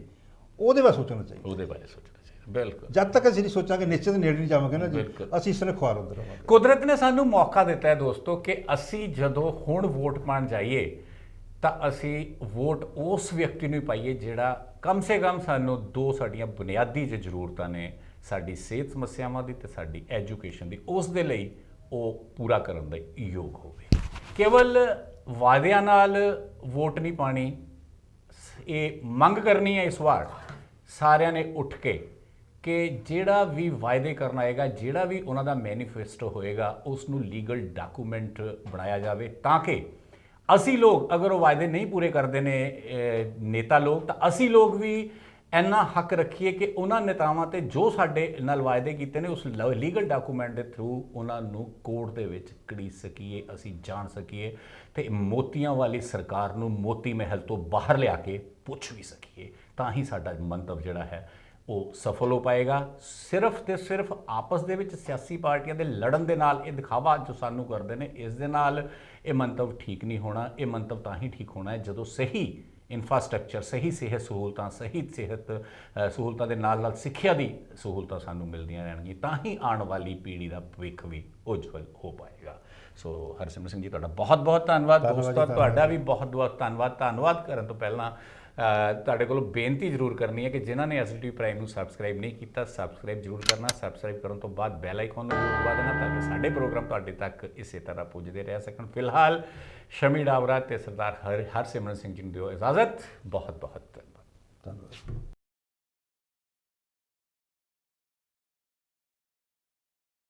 ਉਹਦੇ ਬਾਰੇ ਸੋਚਣਾ ਚਾਹੀਦਾ। ਉਹਦੇ ਬਾਰੇ ਸੋਚਣਾ ਚਾਹੀਦਾ। ਬਿਲਕੁਲ। ਜਦ ਤੱਕ ਅਸੀਂ ਨਹੀਂ ਸੋਚਾਂਗੇ, ਨੇਚਰ ਦੇ ਨੇੜੇ ਨਹੀਂ ਜਾਵਾਂਗੇ ਨਾ ਜੀ, ਅਸੀਂ ਇਸ ਤਰ੍ਹਾਂ ਖੁਆਰ ਹੁੰਦੇ ਰਹਾਂਗੇ। ਕੁਦਰਤ ਨੇ ਸਾਨੂੰ ਮੌਕਾ ਦਿੱਤਾ ਹੈ ਦੋਸਤੋ ਕਿ ਅਸੀਂ ਜਦੋਂ ਹੁਣ ਵੋਟ ਪਾਉਣ ਜਾਈਏ ਤਾਂ ਅਸੀਂ ਵੋਟ ਉਸ ਵਿਅਕਤੀ ਨੂੰ ਪਾਈਏ ਜਿਹੜਾ ਕਮ ਸੇ ਕਮ ਸਾਨੂੰ ਦੋ ਸਾਡੀਆਂ ਬੁਨਿਆਦੀ ਜ਼ਰੂਰਤਾਂ ਨੇ, ਸਾਡੀ ਸਿਹਤ ਸਮੱਸਿਆਵਾਂ ਦੀ ਤੇ ਸਾਡੀ ਐਜੂਕੇਸ਼ਨ ਦੀ, ਉਸ ਦੇ ਲਈ ਉਹ ਪੂਰਾ ਕਰਨ ਦੇ ਯੋਗ ਹੋਵੇ। ਕੇਵਲ ਵਾਅਦਿਆਂ ਨਾਲ ਵੋਟ ਨਹੀਂ ਪਾਣੀ, ਇਹ ਮੰਗ ਕਰਨੀ ਹੈ ਇਸ ਵਾਰ ਸਾਰਿਆਂ ਨੇ ਉੱਠ ਕੇ ਕਿ ਜਿਹੜਾ ਵੀ ਵਾਅਦੇ ਕਰਨ ਆਏਗਾ, ਜਿਹੜਾ ਵੀ ਉਹਨਾਂ ਦਾ ਮੈਨੀਫੈਸਟੋ ਹੋਏਗਾ, ਉਸ ਨੂੰ ਲੀਗਲ ਡਾਕੂਮੈਂਟ ਬਣਾਇਆ ਜਾਵੇ ਤਾਂ ਕਿ ਅਸੀਂ ਲੋਕ, ਅਗਰ ਉਹ ਵਾਅਦੇ ਨਹੀਂ ਪੂਰੇ ਕਰਦੇ ਨੇ ਨੇਤਾ ਲੋਕ, ਤਾਂ ਅਸੀਂ ਲੋਕ ਵੀ ਇੰਨਾ ਹੱਕ ਰੱਖੀਏ ਕਿ ਉਹਨਾਂ ਨੇਤਾਵਾਂ ਤੇ ਜੋ ਸਾਡੇ ਨਾਲ ਵਾਅਦੇ ਕੀਤੇ ਨੇ ਉਸ ਲੀਗਲ ਡਾਕੂਮੈਂਟ ਦੇ ਥਰੂ ਉਹਨਾਂ ਨੂੰ ਕੋਰਟ ਦੇ ਵਿੱਚ ਘੜੀਸ ਸਕੀਏ, ਅਸੀਂ ਜਾਣ ਸਕੀਏ ਤੇ ਮੋਤੀਆਂ ਵਾਲੀ ਸਰਕਾਰ ਨੂੰ ਮੋਤੀ ਮਹਿਲ ਤੋਂ ਬਾਹਰ ਲਿਆ ਕੇ ਪੁੱਛ ਵੀ ਸਕੀਏ। ਤਾਂ ਹੀ ਸਾਡਾ ਮੰਤਵ ਜਿਹੜਾ ਹੈ ਉਹ ਸਫਲ ਹੋ ਪਾਏਗਾ। ਸਿਰਫ ਤੇ ਸਿਰਫ ਆਪਸ ਦੇ ਵਿੱਚ ਸਿਆਸੀ ਪਾਰਟੀਆਂ ਦੇ ਲੜਨ ਦੇ ਨਾਲ, ਇਹ ਦਿਖਾਵਾ ਜੋ ਸਾਨੂੰ ਕਰਦੇ ਨੇ, ਇਸ ਦੇ ਨਾਲ ਇਹ ਮੰਤਵ ਠੀਕ ਨਹੀਂ ਹੋਣਾ। ਇਹ ਮੰਤਵ ਤਾਂ ਹੀ ਠੀਕ ਹੋਣਾ ਹੈ ਜਦੋਂ ਸਹੀ ਇਨਫਰਾਸਟ੍ਰਕਚਰ, ਸਹੀ ਸਿਹਤ ਸਹੂਲਤਾਂ, ਸਹੀ ਸਿਹਤ ਸਹੂਲਤਾਂ ਦੇ ਨਾਲ ਨਾਲ ਸਿੱਖਿਆ ਦੀ ਸਹੂਲਤਾਂ ਸਾਨੂੰ ਮਿਲਦੀਆਂ ਰਹਿਣਗੀਆਂ। ਤਾਂ ਹੀ ਆਉਣ ਵਾਲੀ ਪੀੜ੍ਹੀ ਦਾ ਭਵਿੱਖ ਵੀ ਉਜਵਲ ਹੋ ਪਾਏਗਾ। ਸੋ ਹਰਸਿਮਰਤ ਸਿੰਘ ਜੀ, ਤੁਹਾਡਾ ਬਹੁਤ ਬਹੁਤ ਧੰਨਵਾਦ। ਧੰਨਵਾਦ ਜੀ, ਦੋਸਤੋ, ਧੰਨਵਾਦ। ਤੁਹਾਡਾ ਵੀ ਬਹੁਤ ਬਹੁਤ ਧੰਨਵਾਦ। ਧੰਨਵਾਦ ਕਰਨ ਤੋਂ ਪਹਿਲਾਂ ਤੁਹਾਡੇ ਕੋਲੋਂ ਬੇਨਤੀ ਜ਼ਰੂਰ ਕਰਨੀ ਹੈ ਕਿ ਜਿਨ੍ਹਾਂ ਨੇ ਐਸਡੀਟੀਵੀ ਪ੍ਰਾਈਮ ਨੂੰ ਸਬਸਕ੍ਰਾਈਬ ਨਹੀਂ ਕੀਤਾ, ਸਬਸਕ੍ਰਾਈਬ ਜ਼ਰੂਰ ਕਰਨਾ। ਸਬਸਕ੍ਰਾਈਬ ਕਰਨ ਤੋਂ ਬਾਅਦ ਬੈਲ ਆਈਕਨ ਨੂੰ ਜ਼ਰੂਰ ਦਬਾ ਦੇਣਾ ਤਾਂ ਕਿ ਸਾਡੇ ਪ੍ਰੋਗਰਾਮ ਤੁਹਾਡੇ ਤੱਕ ਇਸੇ ਤਰ੍ਹਾਂ ਪੁੱਜਦੇ ਰਹਿ ਸਕਣ। ਫਿਲਹਾਲ ਸ਼ਮੀ ਡਾਬਰਾ ਤੇ ਸਰਦਾਰ ਹਰਸਿਮਰਤ ਸਿੰਘ ਜੀ ਨੂੰ ਦਿਓ ਇਜਾਜ਼ਤ। ਬਹੁਤ ਬਹੁਤ ਧੰਨਵਾਦ। ਧੰਨਵਾਦ।